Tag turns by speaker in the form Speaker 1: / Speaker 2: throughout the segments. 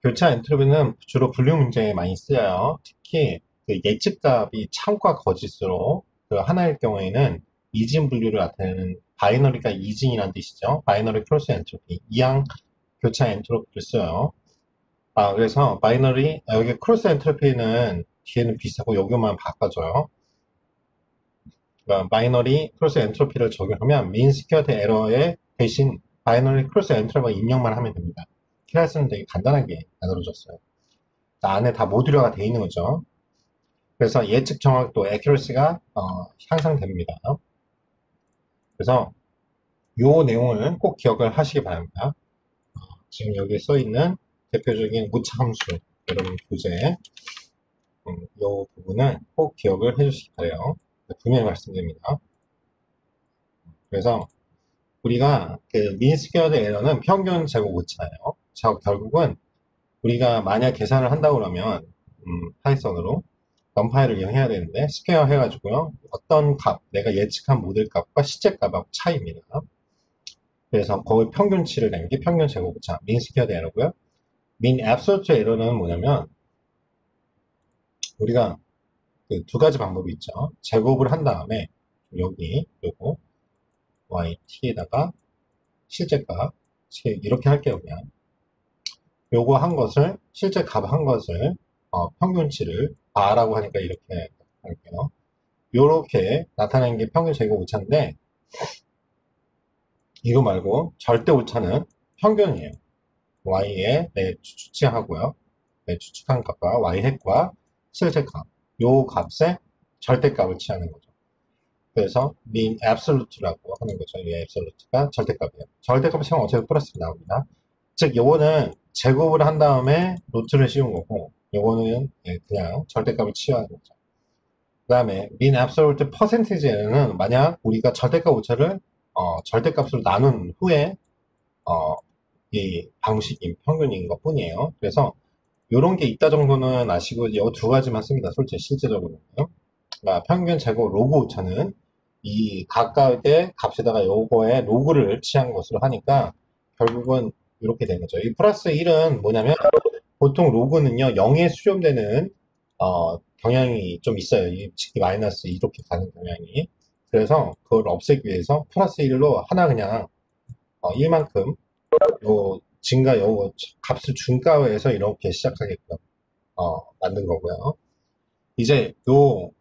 Speaker 1: 교차 엔트로피는 주로 분류 문제에 많이 쓰여요. 특히 그 예측값이 참과 거짓으로 그 하나일 경우에는 이진 분류를 나타내는 바이너리가 이진이라는 뜻이죠. 바이너리 크로스 엔트로피, 이항 교차 엔트로피를 써요. 그래서 바이너리, 여기 크로스 엔트로피는 뒤에는 비슷하고 여기만 바꿔줘요. 그러니까 바이너리 크로스 엔트로피를 적용하면 민 스퀘어드 에러의 대신 바이너리 크로스 엔트로피만 입력만 하면 됩니다. 클래스는 되게 간단하게 만들어졌어요. 안에 다 모듈화가 되어 있는 거죠. 그래서 예측 정확도, accuracy가 향상됩니다. 그래서 이 내용을 꼭 기억을 하시기 바랍니다. 지금 여기 써 있는 대표적인 무차함수 여러분 교재 이 부분은 꼭 기억을 해주시기 바래요. 분명히 말씀드립니다. 그래서 우리가 그 미니스퀘어드 에러는 평균 제곱 오차예요. 자, 결국은 우리가 만약 계산을 한다 그러면 파이썬으로 넘파이를 이용해야 되는데 스퀘어 해가지고요. 어떤 값, 내가 예측한 모델 값과 실제 값하고 차이입니다. 그래서 거의 평균치를 낸 게 평균 제곱 오차, 민 스퀘어드 에러고요. 민 앱솔루트 에러는 뭐냐면 우리가 그 두 가지 방법이 있죠. 제곱을 한 다음에 여기 요거 yt에다가 실제 값 이렇게 할게요. 그냥 요거 한 것을 실제 값 한 것을 평균치를 바라고 하니까 이렇게 할게요. 요렇게 나타내는 게 평균 제곱 오차인데 이거 말고 절대 오차는 평균이에요. y에 내 추측하고요. 내 추측한 값과 y 핵과 실제 값, 요 값의 절대값을 취하는 거죠. 그래서 mean absolute라고 하는 거죠. 이 absolute가 절대값이에요. 절대값을 채우면 어차피 플러스 나옵니다. 즉, 요거는 제곱을 한 다음에 노트를 씌운 거고, 요거는 그냥 절대값을 취하는 거죠. 그 다음에 mean absolute percentage에는 만약 우리가 절대값 오차를 절대값으로 나눈 후에 이 방식인 평균인 것 뿐이에요. 그래서 이런 게 있다 정도는 아시고 이 두 가지만 씁니다. 솔직히 실제적으로는요. 그러니까 평균 제곱 로그 오차는 이 각각의 값에다가 요거에 로그를 취한 것으로 하니까 결국은 이렇게 된 거죠. 이 플러스 1은 뭐냐면 보통 로그는요 0에 수렴되는 경향이 좀 있어요. 이 특히 마이너스 이렇게 가는 경향이. 그래서 그걸 없애기 위해서 플러스 1로 하나 그냥 1만큼 요 증가 요 값을 중가해서 이렇게 시작하게끔 만든 거고요. 이제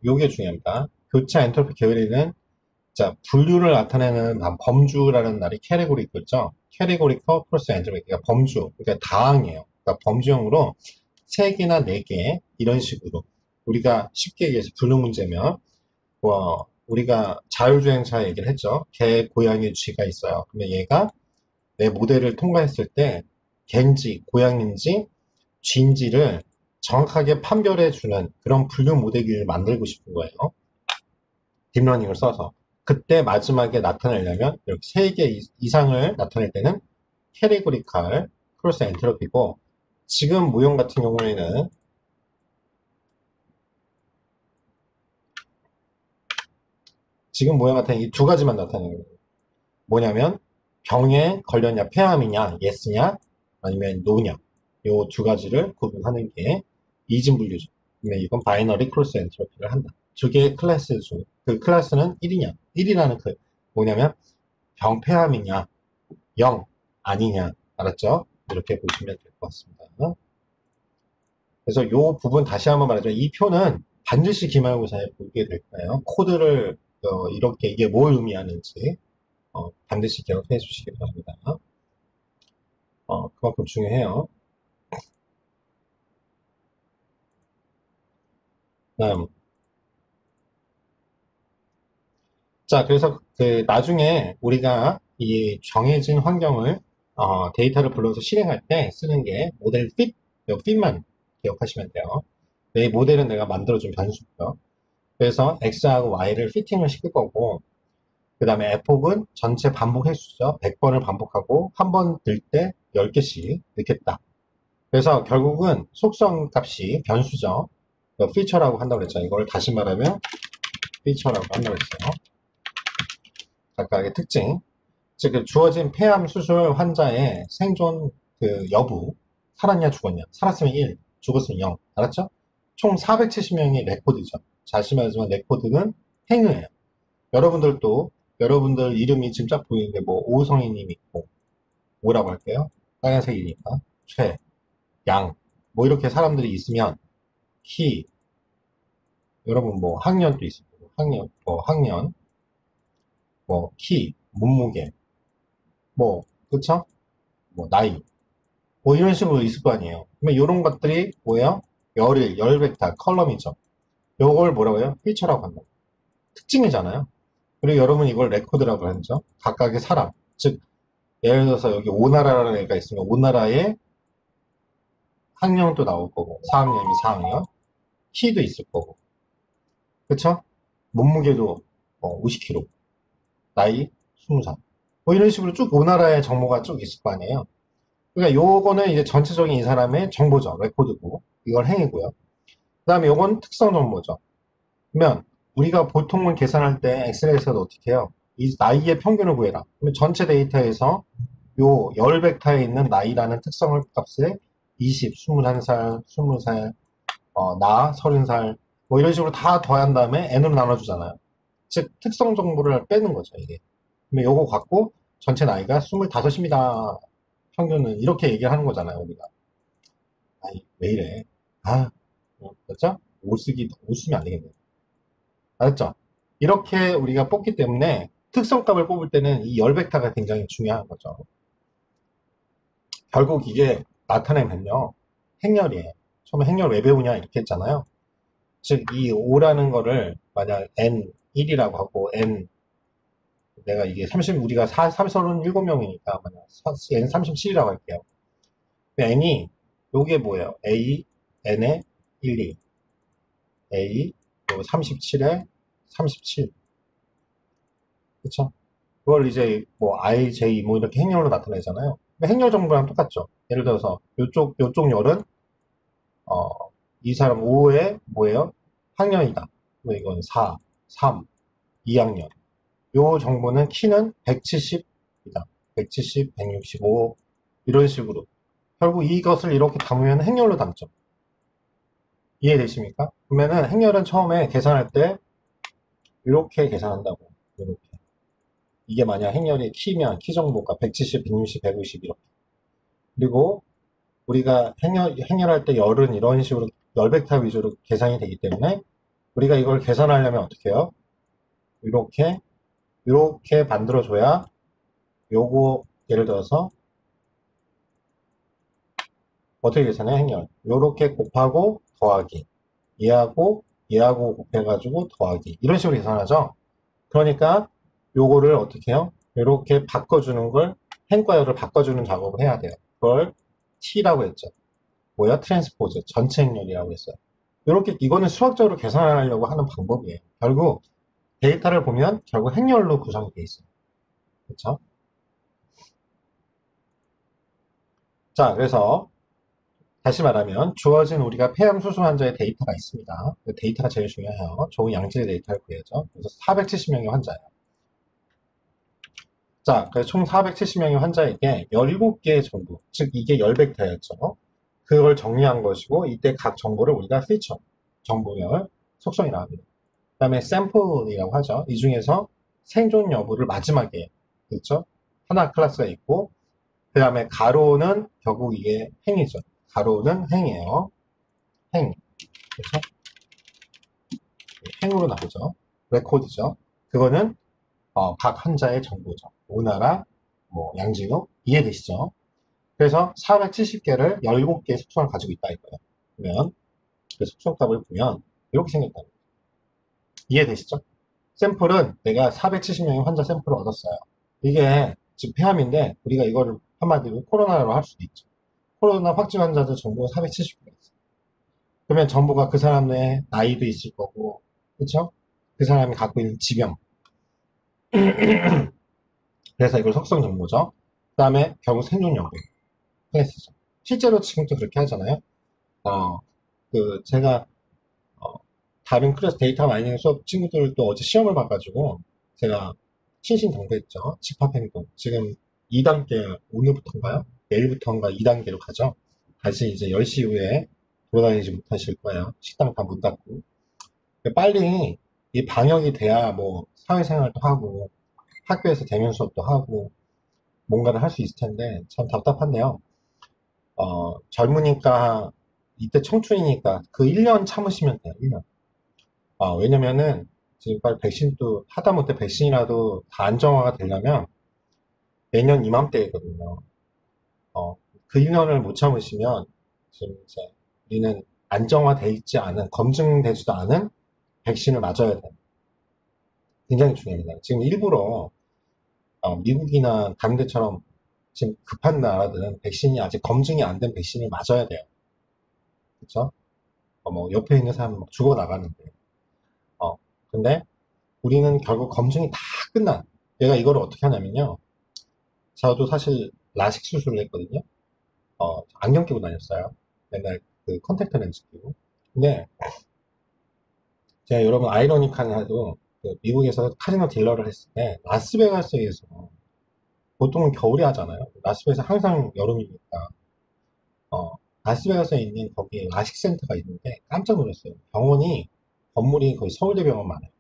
Speaker 1: 요게 중요합니다. 교차 엔트로피 계열에는 자 분류를 나타내는 범주라는 말이 캐테고리커 있죠. 캐테고리커 플러스 엔트로피 그러니까 범주 그러니까 다항이에요. 그러니까 범주형으로 3개나 4개 이런 식으로 우리가 쉽게 얘기해서 분류 문제면 우리가 자율주행차 얘기를 했죠. 개, 고양이, 쥐가 있어요. 근데 얘가 내 모델을 통과했을 때 개인지 고양인지 쥐인지를 정확하게 판별해주는 그런 분류 모델을 만들고 싶은 거예요. 딥러닝을 써서. 그때 마지막에 나타내려면 이렇게 3개 이상을 나타낼 때는 캐리고리칼 크로스 엔트로피고 지금 모형 같은 경우에는 지금 모형 같은 이 두 가지만 나타내는 거예요. 뭐냐면 병에 걸렸냐 폐암이냐 예스냐 아니면 노냐 요 두 가지를 구분하는 게 이진 분류죠. 근데 이건 바이너리 크로스 엔트로피를 한다. 두 개의 클래스 중 그 클래스는 1이냐 1이라는 그 뭐냐면 병 폐암이냐 0 아니냐 알았죠? 이렇게 보시면 될 것 같습니다. 그래서 요 부분 다시 한번 말하자면 이 표는 반드시 기말고사에 보게 될 거예요. 코드를 이렇게 이게 뭘 의미하는지 반드시 기억해 주시기 바랍니다. 그만큼 중요해요. 다음. 자, 그래서 그 나중에 우리가 이 정해진 환경을 데이터를 불러서 실행할 때 쓰는 게 모델 fit, 이 fit만 기억하시면 돼요. 내 모델은 내가 만들어준 변수고요. 그래서 x하고 y를 피팅을 시킬 거고, 그 다음에 fof은 전체 반복 횟수죠. 100번을 반복하고 한 번 넣을 때 10개씩 넣겠다. 그래서 결국은 속성 값이 변수죠. 피처라고 한다고 그랬죠. 이걸 다시 말하면 피처라고 한다고 그랬어요. 각각의 특징. 즉, 그 주어진 폐암 수술 환자의 생존 그 여부, 살았냐, 죽었냐. 살았으면 1, 죽었으면 0. 알았죠? 총 470명의 레코드죠. 다시 말하지만 레코드는 행위예요. 여러분들도, 여러분들 이름이 지금 쫙 보이는데, 뭐, 오성희님 있고, 뭐라고 할게요? 빨간색이니까. 최, 양, 뭐, 이렇게 사람들이 있으면, 키, 여러분 뭐, 학년도 있을 거고, 학년, 뭐, 키, 몸무게, 뭐, 그쵸? 뭐, 나이, 뭐, 이런 식으로 있을 거 아니에요. 그러면 이런 것들이 뭐예요? 열일, 열벡터, 컬럼이죠. 요걸 뭐라고 해요? 피처라고 한다. 특징이잖아요. 그리고 여러분 이걸 레코드라고 하죠. 각각의 사람. 즉, 예를 들어서 여기 오나라라는 애가 있으면 오나라의 학년도 나올 거고, 4학년이면 4학년, 키도 있을 거고, 그쵸? 몸무게도 50kg, 나이 20살. 뭐 이런 식으로 쭉 오나라의 정보가 쭉 있을 거 아니에요. 그러니까 요거는 이제 전체적인 이 사람의 정보죠. 레코드고. 이걸 행위고요. 그 다음에 요건 특성 정보죠. 그러면 우리가 보통은 계산할 때 엑셀에서도 어떻게 해요? 이 나이의 평균을 구해라. 그러면 전체 데이터에서 요 열 벡터에 있는 나이라는 특성을 값에 20, 21살, 20살, 나, 30살, 뭐 이런 식으로 다 더한 다음에 n으로 나눠주잖아요. 즉, 특성 정보를 빼는 거죠, 이게. 그러면 요거 갖고 전체 나이가 25입니다. 평균은 이렇게 얘기를 하는 거잖아요, 우리가. 아니, 왜 이래? 아, 그렇죠? 못 쓰면 안 되겠네. 알았죠? 이렇게 우리가 뽑기 때문에 특성값을 뽑을 때는 이 열벡터가 굉장히 중요한 거죠. 결국 이게 나타내면요. 행렬이에요. 처음에 행렬 왜 배우냐 이렇게 했잖아요. 즉, 이 5라는 거를 만약 N1이라고 하고 내가 이게 우리가 37명이니까 만약 N37이라고 할게요. N이 요게 뭐예요? A, N에 1, 2, A, 37에 37. 그쵸? 그걸 이제 뭐 I, J 뭐 이렇게 행렬로 나타내잖아요. 근데 행렬 정보랑 똑같죠. 예를 들어서 요쪽 열은 이 사람 5에 뭐예요? 학년이다. 뭐 이건 4, 3, 2학년. 요 정보는 키는 170이다. 170, 165 이런 식으로. 결국 이것을 이렇게 담으면 행렬로 담죠. 이해되십니까? 그러면은 행렬은 처음에 계산할 때 이렇게 계산한다고. 이렇게. 이게 만약 행렬이 키면 키 정보가 170, 160, 150 이렇게. 그리고 우리가 행렬할 때 열은 이런 식으로 열벡터 위주로 계산이 되기 때문에 우리가 이걸 계산하려면 어떻게 해요? 이렇게 만들어줘야 요거 예를 들어서 어떻게 계산해? 행렬 요렇게 곱하고 더하기 얘하고 곱해가지고 더하기 이런 식으로 계산하죠. 그러니까 요거를 어떻게 해요? 이렇게 바꿔주는 걸 행과 열을 바꿔주는 작업을 해야 돼요. 그걸 T라고 했죠. 뭐야? 트랜스포즈 전체 행렬이라고 했어요. 이렇게 이거는 수학적으로 계산하려고 하는 방법이에요. 결국 데이터를 보면 결국 행렬로 구성이 되어 있어요. 그렇죠? 자, 그래서 다시 말하면 주어진 우리가 폐암 수술 환자의 데이터가 있습니다. 그 데이터가 제일 중요해요. 좋은 양질의 데이터를 구해야죠. 그래서 470명의 환자예요. 자, 그래서 총 470명의 환자에게 17개의 정보, 즉 이게 열벡터였죠. 그걸 정리한 것이고 이때 각 정보를 우리가 피처, 정보별, 속성이라고 합니다. 그 다음에 샘플이라고 하죠. 이 중에서 생존 여부를 마지막에 그렇죠? 하나 클래스가 있고 그 다음에 가로는 결국 이게 행이죠. 가로는 행이에요. 행. 그렇죠? 행으로 나오죠. 레코드죠. 그거는 각 환자의 정보죠. 오나라, 뭐 양진호 이해되시죠? 그래서 470개를 17개의 속성을 가지고 있다 이거예요. 그러면 그 속성값을 보면 이렇게 생겼다. 이해되시죠? 샘플은 내가 470명의 환자 샘플을 얻었어요. 이게 지금 폐암인데 우리가 이거를 한마디로 코로나로 할 수도 있죠. 코로나 확진 환자들 정보가 470개가 있어요. 그러면 정보가 그 사람의 나이도 있을 거고, 그렇죠? 그 사람이 갖고 있는 지병. 그래서 이걸 속성 정보죠. 그 다음에 결국 생존 여부. 클래스죠. 실제로 지금도 그렇게 하잖아요. 어, 제가 어, 다른 클래스 데이터 마이닝 수업 친구들도 어제 시험을 봐가지고 제가 신신당부했죠. 집합행동. 지금 2단계 오늘부터인가요? 내일부터인가 2단계로 가죠. 다시 이제 10시 이후에 돌아다니지 못하실 거예요. 식당 다 문 닫고. 빨리 이 방역이 돼야 뭐 사회생활도 하고 학교에서 대면 수업도 하고 뭔가를 할 수 있을 텐데 참 답답한데요. 젊으니까 이때 청춘이니까 그 1년 참으시면 돼요. 1년. 왜냐면은 지금 빨리 백신도 하다못해 백신이라도 다 안정화가 되려면 내년 이맘때거든요. 어, 그 1년을 못 참으시면 지금 이제 우리는 안정화돼 있지 않은 검증되지도 않은 백신을 맞아야 돼요. 굉장히 중요합니다. 지금 일부러 미국이나 다른 데처럼 지금 급한 나라들은 백신이 아직 검증이 안 된 백신을 맞아야 돼요. 그렇죠? 뭐 옆에 있는 사람 막 죽어 나가는데. 어, 근데 우리는 결국 검증이 다 끝난. 얘가 이걸 어떻게 하냐면요. 저도 사실 라식 수술을 했거든요. 안경 끼고 다녔어요. 맨날 그 컨택트 렌즈 끼고. 근데 제가 여러분 아이러니칸하도 그 미국에서 카지노 딜러를 했을 때 라스베가스에서 보통은 겨울에 하잖아요. 라스베가스 항상 여름이니까 어, 라스베가스에 있는 거기 라식 센터가 있는데 깜짝 놀랐어요. 병원이 건물이 거의 서울대병원 많아요.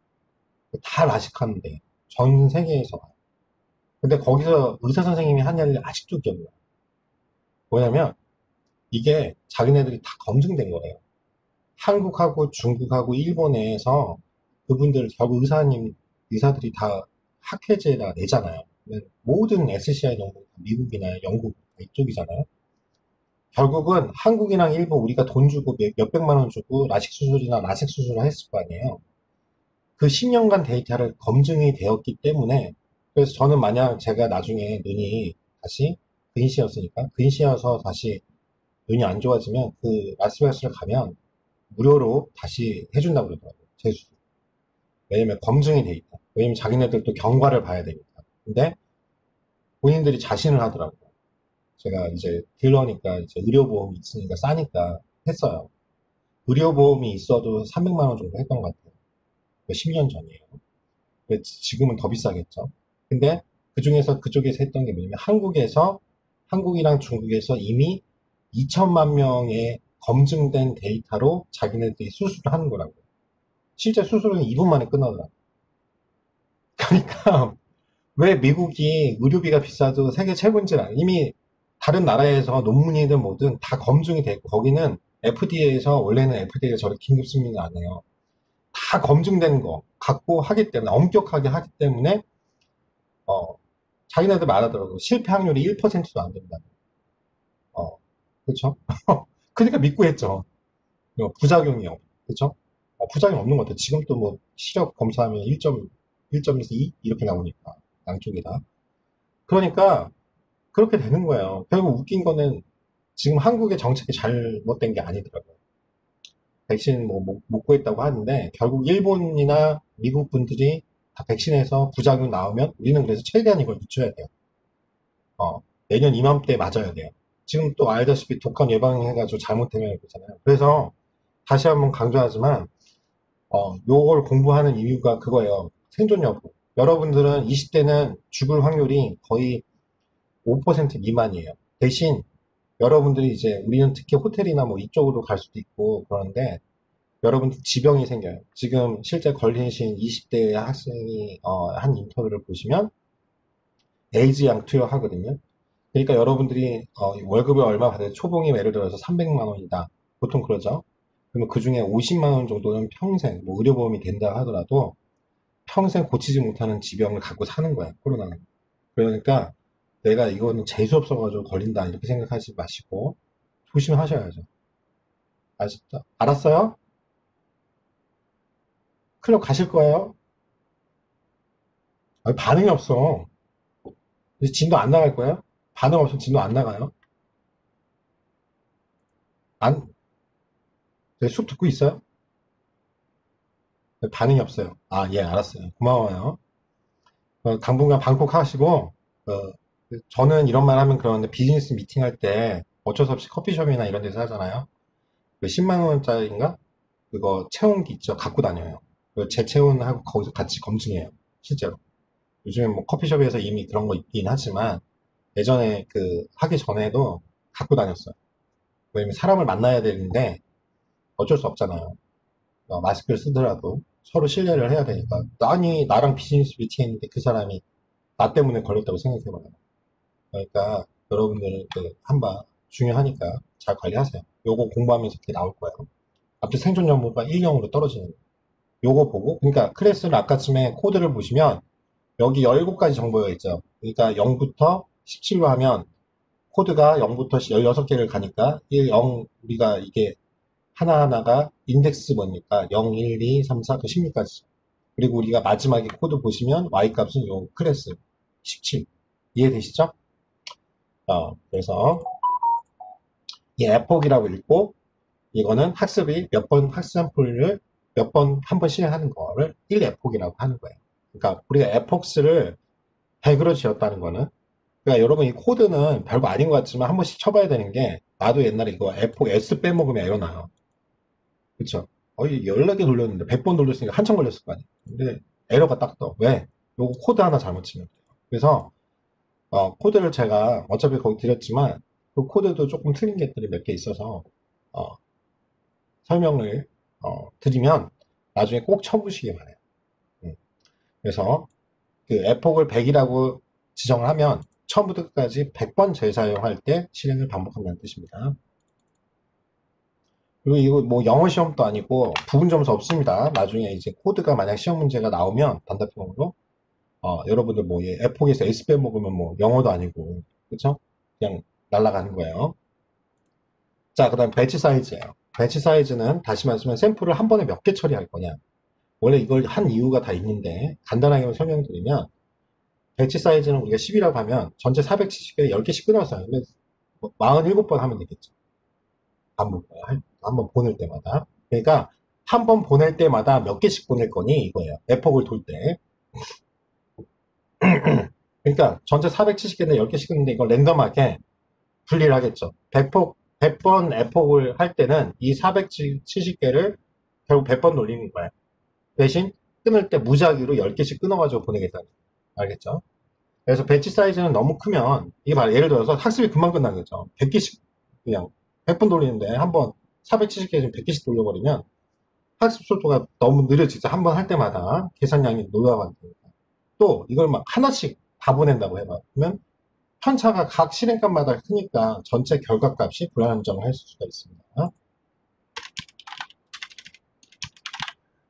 Speaker 1: 다 라식하는데 전 세계에서 와요. 근데 거기서 의사 선생님이 한 얘기를 아직도 기억나요. 뭐냐면 이게 자기네들이 다 검증된 거예요. 한국하고 중국하고 일본에서 그분들 결국 의사들이 다 학회제에다가 내잖아요. 모든 SCI 정도 미국이나 영국 이쪽이잖아요. 결국은 한국이랑 일본 우리가 돈 주고 몇백만 원 주고 라식 수술이나 라섹 수술을 했을 거 아니에요. 그 10년간 데이터를 검증이 되었기 때문에 그래서 저는 만약 제가 나중에 눈이 다시 근시였으니까 근시여서 다시 눈이 안 좋아지면 그 라스베가스를 가면 무료로 다시 해준다고 그러더라고요. 재수술. 왜냐면 검증이 돼 있다. 왜냐면 자기네들도 경과를 봐야 되니까. 근데 본인들이 자신을 하더라고요. 제가 이제 딜러니까 이제 의료보험이 있으니까 싸니까 했어요. 의료보험이 있어도 300만 원 정도 했던 것 같아요. 10년 전이에요. 지금은 더 비싸겠죠. 근데 그 중에서 그쪽에서 했던 게 뭐냐면 한국이랑 중국에서 이미 2천만 명의 검증된 데이터로 자기네들이 수술을 하는 거라고요. 실제 수술은 2분 만에 끝나더라고요. 그러니까 왜 미국이 의료비가 비싸도 세계 최고인지 이미 다른 나라에서 논문이든 뭐든 다 검증이 되고 거기는 FDA에서 원래는 FDA가 저를 긴급 승인을 안 해요. 다 검증된 거 갖고 하기 때문에 엄격하게 하기 때문에 어, 자기네들 말하더라고 실패 확률이 1%도 안 된다. 그렇죠? 그러니까 믿고 했죠. 부작용이요. 그렇죠? 부작용 없는 것 같아요. 지금 또 뭐 시력 검사하면 1.1에서 2 이렇게 나오니까 양쪽이 다. 그러니까 그렇게 되는 거예요. 결국 웃긴 거는 지금 한국의 정책이 잘못된 게 아니더라고요. 백신 뭐 못 구했다고 하는데 결국 일본이나 미국 분들이 다 백신에서 부작용 나오면 우리는 그래서 최대한 이걸 늦춰야 돼요. 내년 이맘때 맞아야 돼요. 지금 또 알다시피 독감 예방해가지고 잘못되면 그렇잖아요. 그래서 다시 한번 강조하지만 요걸 공부하는 이유가 그거예요. 생존 여부. 여러분들은 20대는 죽을 확률이 거의 5% 미만이에요. 대신 여러분들이 이제 우리는 특히 호텔이나 뭐 이쪽으로 갈 수도 있고 그러는데 여러분들 지병이 생겨요. 지금 실제 걸리신 20대 학생이 한 인터뷰를 보시면 에이즈양 투여하거든요. 그러니까 여러분들이 월급을 얼마 받아요? 초봉이 예를 들어서 300만 원이다. 보통 그러죠. 그러면 그 중에 50만 원 정도는 평생 뭐 의료보험이 된다 하더라도 평생 고치지 못하는 지병을 갖고 사는 거야, 코로나는. 그러니까 내가 이거는 재수 없어가지고 걸린다 이렇게 생각하지 마시고 조심하셔야죠. 아셨죠? 알았어요? 클럽 가실 거예요? 반응이 없어. 이제 진도 안 나갈 거예요? 반응 없으면 진도 안 나가요? 안, 수업 듣고 있어요? 반응이 없어요. 아, 예, 알았어요. 고마워요. 당분간 방콕 하시고, 저는 이런 말 하면 그러는데 비즈니스 미팅 할 때 어쩔 수 없이 커피숍이나 이런 데서 하잖아요. 그 10만 원짜리인가? 그거 체온기 있죠? 갖고 다녀요. 제 체온하고 거기서 같이 검증해요. 실제로. 요즘에 뭐 커피숍에서 이미 그런 거 있긴 하지만 예전에 그 하기 전에도 갖고 다녔어요. 왜냐면 사람을 만나야 되는데 어쩔 수 없잖아요. 마스크를 쓰더라도 서로 신뢰를 해야 되니까. 아니, 나랑 비즈니스 미팅했는데 그 사람이 나 때문에 걸렸다고 생각해봐요. 그러니까 여러분들 그 한바 중요하니까 잘 관리하세요. 요거 공부하면서 그게 나올 거예요. 아무튼 생존 정보가 1형으로 떨어지는 거. 요거 보고, 그러니까 클래스를 아까쯤에 코드를 보시면 여기 17가지 정보가 있죠. 그러니까 0부터 17로 하면 코드가 0부터 16개를 가니까 1, 0, 우리가 이게 하나하나가 인덱스 뭐니까 0, 1, 2, 3, 4, 16까지. 그리고 우리가 마지막에 코드 보시면 y 값은 요 클래스 17. 이해되시죠? 그래서 이 에폭이라고 읽고 이거는 학습이 몇 번 학습 샘플을 몇 번 한 번 실행하는 거를 1에폭이라고 하는 거예요. 그러니까 우리가 에폭스를 100으로 지었다는 거는 그러니까 여러분 이 코드는 별거 아닌 것 같지만 한 번씩 쳐봐야 되는 게 나도 옛날에 이거 에폭 S 빼먹으면 에러 나요. 그쵸? 거의 14개 돌렸는데 100번 돌렸으니까 한참 걸렸을 거 아니에요. 근데 에러가 딱 떠. 왜? 요거 코드 하나 잘못 치면 돼요. 그래서 코드를 제가 어차피 거기 드렸지만 그 코드도 조금 틀린 것들이 몇 개 있어서 어, 설명을 드리면 나중에 꼭 쳐보시기 바래요. 그래서 그 에폭을 100이라고 지정을 하면 처음부터 끝까지 100번 재사용할 때 실행을 반복한다는 뜻입니다. 그리고 이거 뭐 영어 시험도 아니고 부분 점수 없습니다. 나중에 이제 코드가 만약 시험 문제가 나오면 단답형으로 여러분들 뭐 에폭에서 S 빼먹으면 뭐 영어도 아니고 그쵸? 그냥 날아가는 거예요. 자, 그 다음 배치 사이즈예요. 배치 사이즈는 다시 말씀하면 샘플을 한 번에 몇 개 처리할 거냐. 원래 이걸 한 이유가 다 있는데 간단하게 설명드리면 배치 사이즈는 우리가 10이라고 하면 전체 470개에 10개씩 끊어서 47번 하면 되겠죠. 한번 보낼 때마다. 그러니까 한 번 보낼 때마다 몇 개씩 보낼 거니 이거예요. 에폭을 돌 때. 그러니까 전체 470개인데 10개씩 끊는데 이걸 랜덤하게 분리를 하겠죠. 100번 에폭을 할 때는 이 470개를 결국 100번 돌리는 거예요. 대신 끊을 때 무작위로 10개씩 끊어가지고 보내겠다는 거예요. 알겠죠? 그래서 배치 사이즈는 너무 크면 이게 말 예를 들어서 학습이 금방 끝나는 거죠. 100개씩 그냥 100번 돌리는데 한번 470개 100개씩 돌려버리면 학습 속도가 너무 느려지죠. 한 번 할 때마다 계산량이 늘어가니까. 또 이걸 막 하나씩 다 보낸다고 해봐. 그러면 편차가 각 실행값마다 크니까 전체 결과값이 불안정할 수가 있습니다.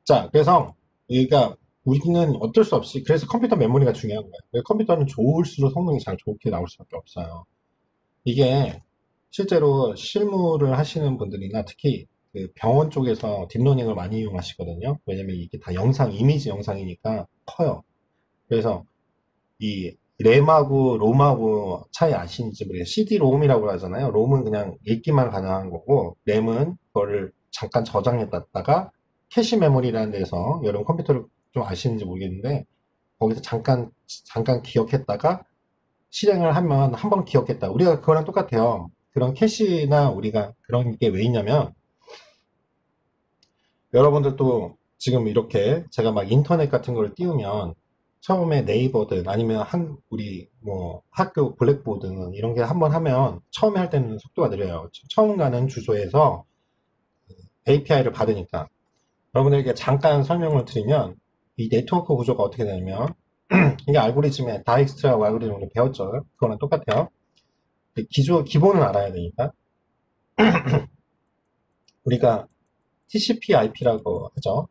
Speaker 1: 자, 그래서 그러니까 우리는 어쩔 수 없이 그래서 컴퓨터 메모리가 중요한 거예요. 컴퓨터는 좋을수록 성능이 잘 좋게 나올 수밖에 없어요. 이게 실제로 실무를 하시는 분들이나 특히 그 병원 쪽에서 딥러닝을 많이 이용하시거든요. 왜냐면 이게 다 영상, 이미지 영상이니까 커요. 그래서 이 램하고 롬하고 차이 아시는지 모르겠어요. CD-ROM이라고 하잖아요. 롬은 그냥 읽기만 가능한 거고, 램은 그거를 잠깐 저장해놨다가 캐시 메모리라는 데서 여러분 컴퓨터를 좀 아시는지 모르겠는데, 거기서 잠깐 기억했다가 실행을 하면 한 번 기억했다. 우리가 그거랑 똑같아요. 그런 캐시나 우리가 그런 게 왜 있냐면, 여러분들도 지금 이렇게 제가 막 인터넷 같은 걸 띄우면 처음에 네이버든 아니면 우리 뭐 학교 블랙보드는 이런 게 한번 하면 처음에 할 때는 속도가 느려요. 처음 가는 주소에서 API를 받으니까 여러분들에게 잠깐 설명을 드리면 이 네트워크 구조가 어떻게 되냐면 이게 알고리즘에 다익스트라고 알고리즘을 배웠죠. 그거랑 똑같아요. 기본은 알아야 되니까 우리가 TCP/IP라고 하죠.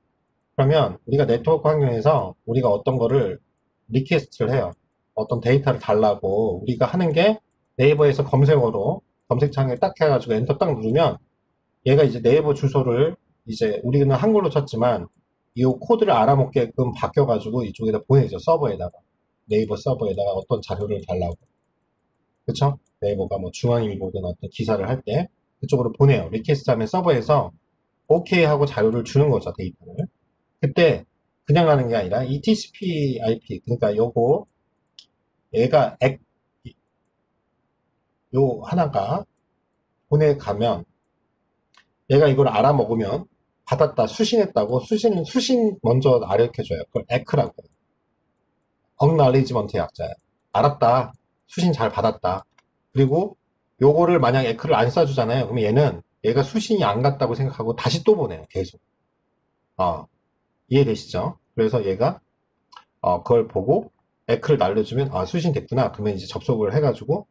Speaker 1: 그러면 우리가 네트워크 환경에서 우리가 어떤 거를 리퀘스트를 해요. 어떤 데이터를 달라고 우리가 하는 게 네이버에서 검색어로 검색창에 딱 해가지고 엔터 딱 누르면 얘가 이제 네이버 주소를 이제 우리는 한글로 쳤지만 이 코드를 알아먹게끔 바뀌어가지고 이쪽에다 보내죠. 서버에다가. 네이버 서버에다가 어떤 자료를 달라고. 그쵸? 네이버가 뭐 중앙일보든 어떤 기사를 할 때 그쪽으로 보내요. 리퀘스트 하면 서버에서 OK 하고 자료를 주는 거죠. 데이터를. 그때 그냥 가는 게 아니라 이 TCP/IP 그러니까 얘가 요 하나가 보내가면 얘가 이걸 알아먹으면 받았다 수신했다고 수신 먼저 알려줘요. 그걸 에크라고 해요. Acknowledgement의 약자예요. 알았다. 수신 잘 받았다. 그리고 요거를 만약 에크를 안 쏴주잖아요. 그럼 얘가 수신이 안 갔다고 생각하고 다시 또 보내요. 계속. 어, 이해되시죠? 그래서 얘가 그걸 보고 에크를 날려주면 수신 됐구나. 그러면 이제 접속을 해가지고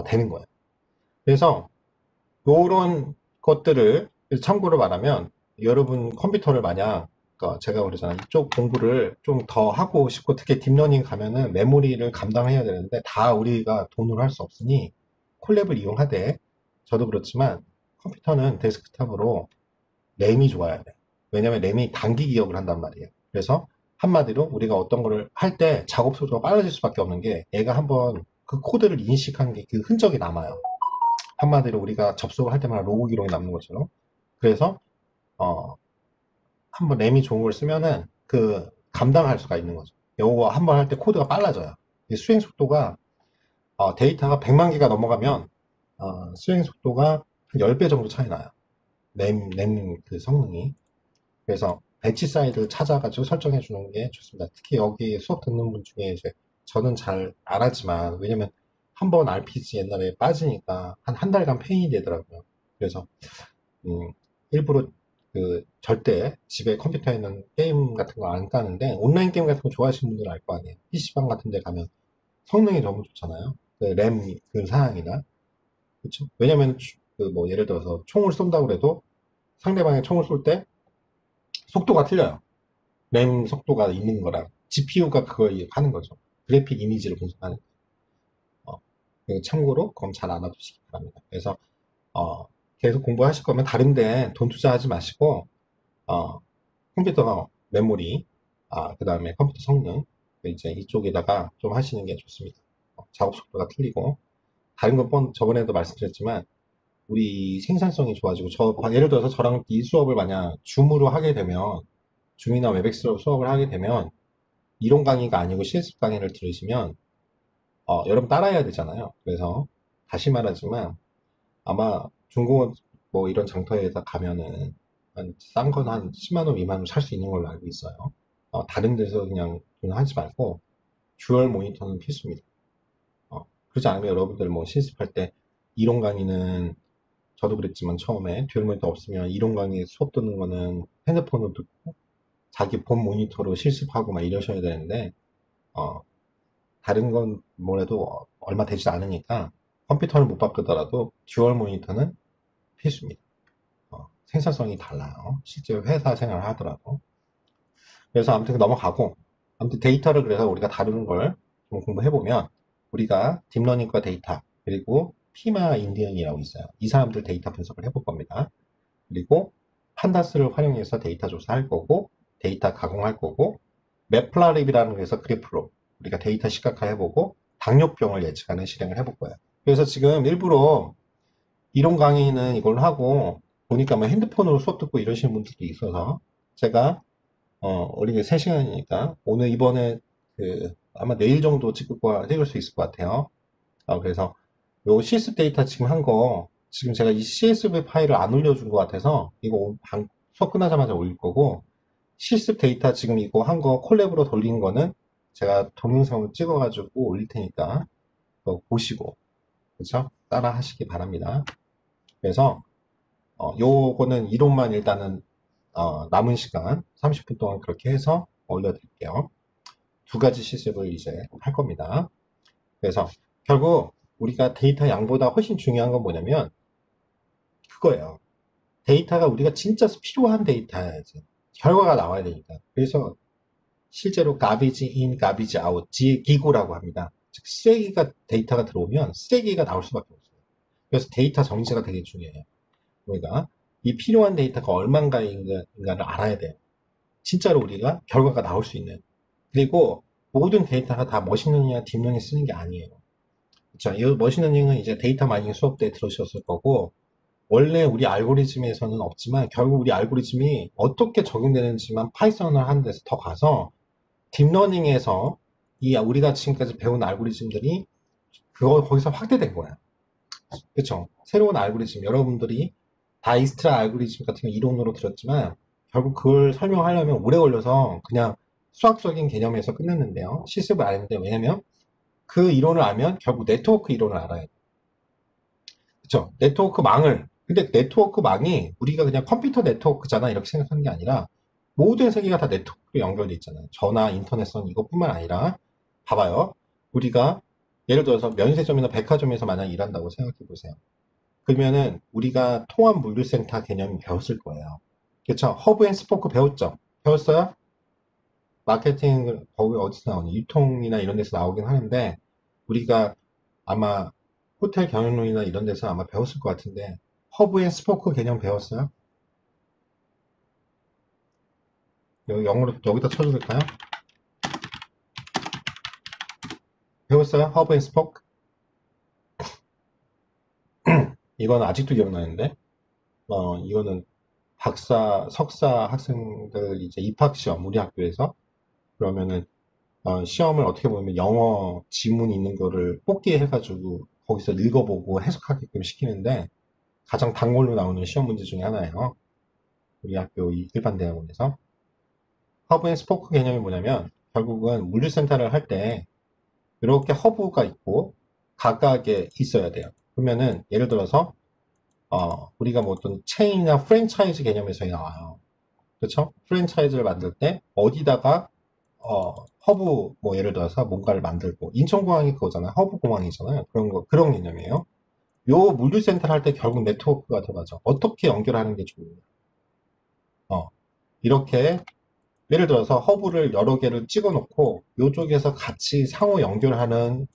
Speaker 1: 되는 거예요. 그래서 요런 것들을 참고로 말하면 여러분 컴퓨터를 만약 제가 그러잖아요. 이쪽 공부를 좀 더 하고 싶고 특히 딥러닝 가면은 메모리를 감당해야 되는데 다 우리가 돈으로 할 수 없으니 콜랩을 이용하되 저도 그렇지만 컴퓨터는 데스크탑으로 램이 좋아야 돼. 왜냐면 램이 단기 기억을 한단 말이에요. 그래서 한마디로 우리가 어떤 거를 할 때 작업 속도가 빨라질 수밖에 없는 게 얘가 한번 그 코드를 인식한 게 그 흔적이 남아요. 한마디로 우리가 접속을 할 때마다 로그 기록이 남는 것처럼. 그래서 어, 한번 램이 좋은 걸 쓰면은 그 감당할 수가 있는 거죠. 요거 한번 할 때 코드가 빨라져요. 수행 속도가 데이터가 100만 개가 넘어가면 수행 속도가 한 10배 정도 차이 나요. 램 그 성능이. 그래서 배치 사이즈를 찾아가지고 설정해 주는 게 좋습니다. 특히 여기 수업 듣는 분 중에 이제 저는 잘 안 하지만 왜냐면 한번 RPG 옛날에 빠지니까 한 달간 페인이 되더라고요. 그래서 일부러 그 절대 집에 컴퓨터에 있는 게임 같은 거 안 까는데 온라인 게임 같은 거 좋아하시는 분들은 알 거 아니에요. PC방 같은 데 가면 성능이 너무 좋잖아요. 그 램 그 사양이나 그렇죠? 왜냐면 그 뭐 예를 들어서 총을 쏜다고 해도 상대방이 총을 쏠 때 속도가 틀려요. 램 속도가 있는 거랑 GPU가 그걸 하는 거죠. 그래픽 이미지를 분석하는. 어, 참고로 그건 잘 알아두시기 바랍니다. 그래서 어, 계속 공부하실 거면 다른데 돈 투자하지 마시고 어, 컴퓨터 메모리, 그 다음에 컴퓨터 성능 이제 이쪽에다가 좀 하시는 게 좋습니다. 작업 속도가 틀리고 다른 건 저번에도 말씀드렸지만 우리 생산성이 좋아지고 예를 들어서 저랑 이 수업을 만약 줌으로 하게 되면 줌이나 웹엑스로 수업을 하게 되면 이론 강의가 아니고 실습 강의를 들으시면 여러분 따라해야 되잖아요. 그래서 다시 말하지만 아마 중공업 뭐 이런 장터에다 가면은 싼 건 한 10만 원 미만으로 살 수 있는 걸로 알고 있어요. 다른 데서 그냥 돈 하지 말고 듀얼 모니터는 필수입니다. 그렇지 않으면 여러분들 뭐 실습할 때 이론 강의는 저도 그랬지만 처음에 듀얼 모니터 없으면 이론 강의 수업 듣는 거는 핸드폰으로 듣고 자기 본 모니터로 실습하고 막 이러셔야 되는데 어, 다른 건 뭐래도 얼마 되지 않으니까 컴퓨터를 못 바꾸더라도 듀얼 모니터는 필수입니다. 생산성이 달라요. 실제 회사 생활을 하더라도. 그래서 아무튼 넘어가고, 아무튼 데이터를 그래서 우리가 다루는 걸 좀 공부해보면, 우리가 딥러닝과 데이터, 그리고 피마 인디언이라고 있어요. 이 사람들 데이터 분석을 해볼 겁니다. 그리고 판다스를 활용해서 데이터 조사할 거고, 데이터 가공할 거고, 맵플라립이라는 거에서 그래프로 우리가 데이터 시각화 해보고, 당뇨병을 예측하는 실행을 해볼 거예요. 그래서 지금 일부러 이론 강의는 이걸로 하고 보니까 뭐 핸드폰으로 수업 듣고 이러시는 분들도 있어서 제가 어린이 3시간이니까 오늘 이번에 아마 내일 정도 찍을 수 있을 것 같아요. 그래서 요 CS 데이터 지금 한 거 지금 제가 이 CSV 파일을 안 올려준 것 같아서 이거 수업 끝나자마자 올릴 거고 실습 데이터 지금 이거 한 거 콜랩으로 돌린 거는 제가 동영상을 찍어가지고 올릴 테니까 그거 보시고 그쵸? 따라 하시기 바랍니다. 그래서 요거는 이론만 일단은 남은 시간 30분 동안 그렇게 해서 올려드릴게요. 두 가지 실습을 이제 할 겁니다. 그래서 결국 우리가 데이터 양보다 훨씬 중요한 건 뭐냐면 그거예요. 데이터가 우리가 진짜 필요한 데이터야지. 결과가 나와야 되니까. 그래서 실제로 garbage in, garbage out, 기고라고 합니다. 즉 쓰레기가 데이터가 들어오면 쓰레기가 나올 수밖에 없어요. 그래서 데이터 정의가 되게 중요해요. 우리가 이 필요한 데이터가 얼만가인가를 알아야 돼요. 진짜로 우리가 결과가 나올 수 있는. 그리고 모든 데이터가 다 머신러닝이나 딥러닝 쓰는 게 아니에요. 그렇죠? 이 머신러닝은 이제 데이터 마이닝 수업 때 들으셨을 거고 원래 우리 알고리즘에서는 없지만 결국 우리 알고리즘이 어떻게 적용되는지만 파이썬을 하는 데서 더 가서 딥러닝에서 이 우리가 지금까지 배운 알고리즘들이 거기서 확대된 거야. 그렇죠? 새로운 알고리즘 여러분들이 다이스트라 알고리즘 같은 거 이론으로 들었지만 결국 그걸 설명하려면 오래 걸려서 그냥 수학적인 개념에서 끝냈는데요. 실습을 안 했는데 왜냐면 그 이론을 알면 결국 네트워크 이론을 알아야 돼. 그쵸? 네트워크망을. 근데 네트워크망이 우리가 그냥 컴퓨터 네트워크잖아 이렇게 생각하는 게 아니라 모든 세계가 다 네트워크로 연결돼 있잖아요. 전화, 인터넷선 이것뿐만 아니라 봐봐요. 우리가 예를 들어서 면세점이나 백화점에서 만약 일한다고 생각해 보세요. 그러면은 우리가 통합 물류센터 개념 배웠을 거예요. 그쵸? 허브 앤 스포크 배웠죠? 배웠어요? 마케팅 거기 어디서 나오니? 유통이나 이런 데서 나오긴 하는데 우리가 아마 호텔 경영론이나 이런 데서 아마 배웠을 것 같은데 허브 앤 스포크 개념 배웠어요? 여기 영어로 여기다 쳐줄까요? 배웠어요? 허브 앤 스포크? 이건 아직도 기억나는데 이거는 박사, 석사 학생들 이제 입학 시험 우리 학교에서 그러면은 시험을 어떻게 보면 영어 지문 있는 거를 뽑기 해가지고 거기서 읽어보고 해석하게끔 시키는데 가장 단골로 나오는 시험 문제 중에 하나예요. 우리 학교 이 일반 대학원에서. 허브 앤 스포크 개념이 뭐냐면 결국은 물류센터를 할 때 이렇게 허브가 있고 각각에 있어야 돼요. 그러면은 예를 들어서 우리가 뭐 어떤 체인이나 프랜차이즈 개념에서 나와요. 그렇죠? 프랜차이즈를 만들 때 어디다가 허브 뭐 예를 들어서 뭔가를 만들고 인천공항이 그거잖아요. 허브 공항이잖아요. 그런 거 그런 개념이에요. 요 물류센터를 할 때 결국 네트워크가 들어가죠. 어떻게 연결하는 게 좋냐. 어, 이렇게 예를 들어서 허브를 여러 개를 찍어 놓고 이쪽에서 같이 상호 연결하는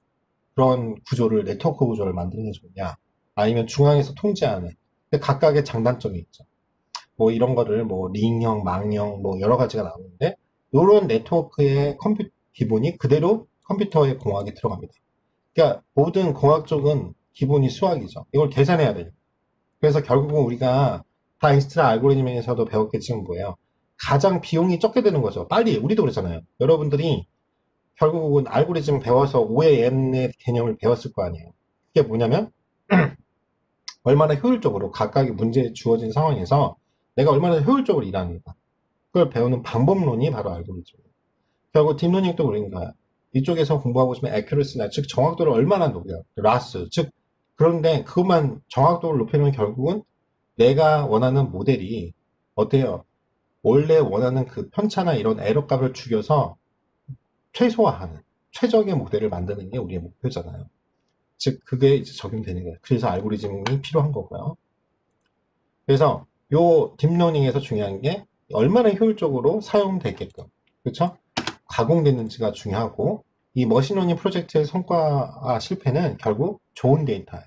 Speaker 1: 그런 구조를 네트워크 구조를 만드는 게 좋냐 아니면 중앙에서 통제하는 근데 각각의 장단점이 있죠. 뭐 이런 거를 뭐 링형, 망형 뭐 여러 가지가 나오는데 이런 네트워크의 기본이 그대로 컴퓨터의 공학에 들어갑니다. 그러니까 모든 공학 쪽은 기본이 수학이죠. 이걸 계산해야 돼요. 그래서 결국은 우리가 다인스타 알고리즘에서도 배웠겠지만 뭐예요? 가장 비용이 적게 드는 거죠. 빨리 우리도 그렇잖아요. 여러분들이 결국은 알고리즘 배워서 오의 n의 개념을 배웠을 거 아니에요. 그게 뭐냐면 얼마나 효율적으로 각각의 문제에 주어진 상황에서 내가 얼마나 효율적으로 일하는가. 그걸 배우는 방법론이 바로 알고리즘이에요. 결국 딥러닝도 그런 거야. 이쪽에서 공부하고 싶으면 accuracy나 즉 정확도를 얼마나 높여 라스 즉 그런데 그것만 정확도를 높이면 결국은 내가 원하는 모델이 어때요? 원래 원하는 그 편차나 이런 에러 값을 죽여서 최소화하는 최적의 모델을 만드는 게 우리의 목표잖아요. 즉 그게 이제 적용되는 거예요. 그래서 알고리즘이 필요한 거고요. 그래서 요 딥러닝에서 중요한 게 얼마나 효율적으로 사용되게끔 그렇죠? 가공됐는지가 중요하고 이 머신러닝 프로젝트의 성과 실패는 결국 좋은 데이터예요.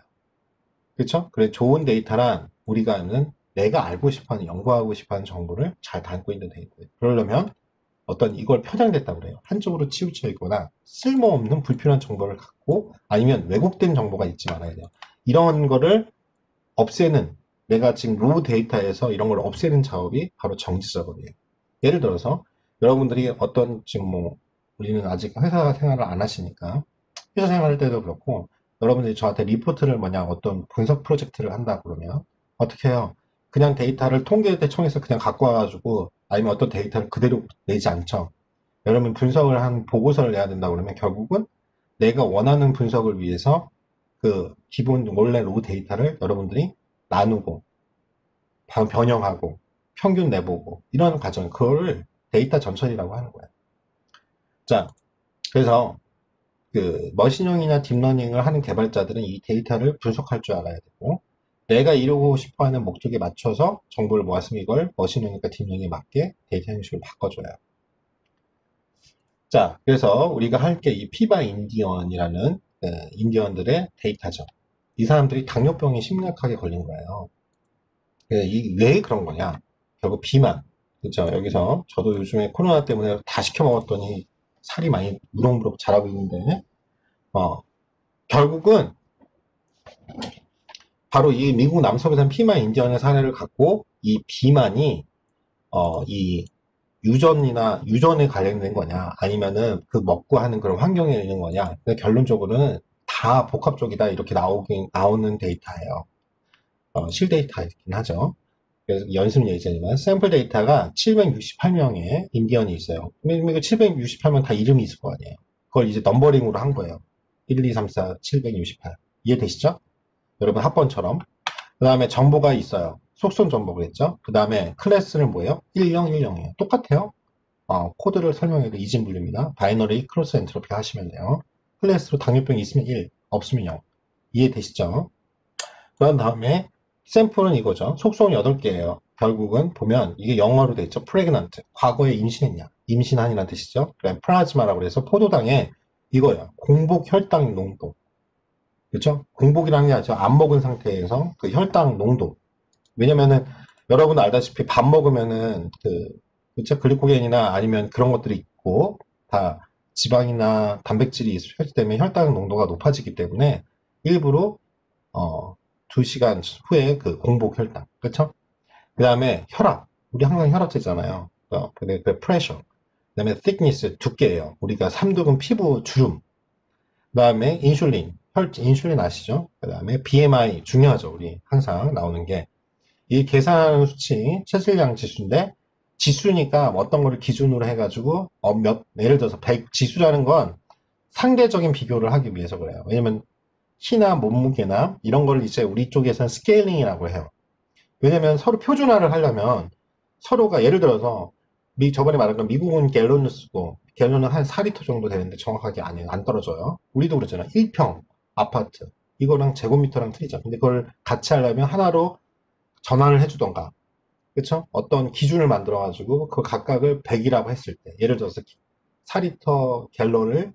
Speaker 1: 그렇죠? 그래 좋은 데이터란 우리가 아는 내가 알고 싶어하는 연구하고 싶어하는 정보를 잘 담고 있는 데이터예요. 그러려면 어떤 이걸 편향됐다고 그래요. 한쪽으로 치우쳐 있거나 쓸모없는 불필요한 정보를 갖고 아니면 왜곡된 정보가 있지 말아야 돼요. 이런 거를 없애는 내가 지금 로우 데이터에서 이런 걸 없애는 작업이 바로 정지 작업이에요. 예를 들어서 여러분들이 어떤 지금 뭐 우리는 아직 회사 생활을 안 하시니까 회사 생활할 때도 그렇고 여러분들이 저한테 리포트를 뭐냐 어떤 분석 프로젝트를 한다 그러면 어떻게 해요? 그냥 데이터를 통계대청에서 그냥 갖고 와가지고 아니면 어떤 데이터를 그대로 내지 않죠. 여러분 분석을 한 보고서를 내야 된다 그러면 결국은 내가 원하는 분석을 위해서 그 기본 원래 로우 데이터를 여러분들이 나누고 변형하고 평균 내보고 이런 과정 그거를 데이터 전처리라고 하는 거예요. 자, 그래서 그 머신형이나 딥러닝을 하는 개발자들은 이 데이터를 분석할 줄 알아야 되고 내가 이루고 싶어하는 목적에 맞춰서 정보를 모았으면 이걸 머신형이니까 딥러닝에 맞게 데이터 형식을 바꿔줘요. 자, 그래서 우리가 할 게 이 피바 인디언이라는 인디언들의 데이터죠. 이 사람들이 당뇨병에 심각하게 걸린 거예요. 왜 그런 거냐? 결국 비만. 그렇죠. 여기서 저도 요즘에 코로나 때문에 다 시켜 먹었더니 살이 많이 무럭무럭 자라고 있는데, 어, 결국은 바로 이 미국 남섬에서 피만 인디언의 사례를 갖고 이 비만이 이 유전에 관련된 거냐, 아니면은 그 먹고 하는 그런 환경에 있는 거냐. 근데 결론적으로는 다 복합적이다 이렇게 나오는 데이터예요. 실데이터이긴 하죠. 그래서 연습 예제지만 샘플 데이터가 768명의 인디언이 있어요. 그러면 768명 다 이름이 있을 거 아니에요. 그걸 이제 넘버링으로 한 거예요. 1, 2, 3, 4, 768. 이해되시죠? 여러분 합번처럼. 그 다음에 정보가 있어요. 속성 정보가 있죠. 그 다음에 클래스는 뭐예요? 1010이에요. 똑같아요. 코드를 설명해도 이진 분류입니다. 바이너리 크로스 엔트로피 하시면 돼요. 클래스로 당뇨병이 있으면 1, 없으면 0. 이해되시죠? 그런 다음에 샘플은 이거죠. 속성은 8개예요. 결국은 보면 이게 영어로 돼 있죠. pregnant. 과거에 임신했냐. 임신한이라는 뜻이죠. 그다음에 플라즈마라고 해서 포도당에 이거예요. 공복 혈당 농도. 그렇죠? 공복이라는 게 아니죠. 안 먹은 상태에서 그 혈당 농도. 왜냐면은 여러분 알다시피 밥 먹으면은 그쵸? 글리코겐이나 아니면 그런 것들이 있고 다 지방이나 단백질이 흡수되면 때문에 혈당 농도가 높아지기 때문에 일부러 어, 2시간 후에 그 공복 혈당. 그쵸? 그 다음에 혈압. 우리 항상 혈압 재잖아요. 근데 그 프레셔. 그 다음에 thickness, 두께예요. 우리가 3등분 피부 주름. 그 다음에 인슐린. 인슐린 아시죠? 그 다음에 BMI 중요하죠. 우리 항상 나오는 게. 이 계산 수치 체질량 지수인데 지수니까 어떤 거를 기준으로 해가지고 예를 들어서 100 지수라는 건 상대적인 비교를 하기 위해서 그래요. 왜냐면 키나 몸무게나 이런 걸 이제 우리 쪽에서는 스케일링이라고 해요. 왜냐면 서로 표준화를 하려면 서로가 예를 들어서 저번에 말한 건 미국은 갤런을 쓰고 갤런은 한 4리터 정도 되는데 정확하게 아니에요. 안 떨어져요. 우리도 그렇잖아요. 1평 아파트 이거랑 제곱미터랑 틀리죠. 근데 그걸 같이 하려면 하나로 전환을 해주던가 그쵸? 어떤 기준을 만들어 가지고 그 각각을 100이라고 했을 때 예를 들어서 4리터 갤런을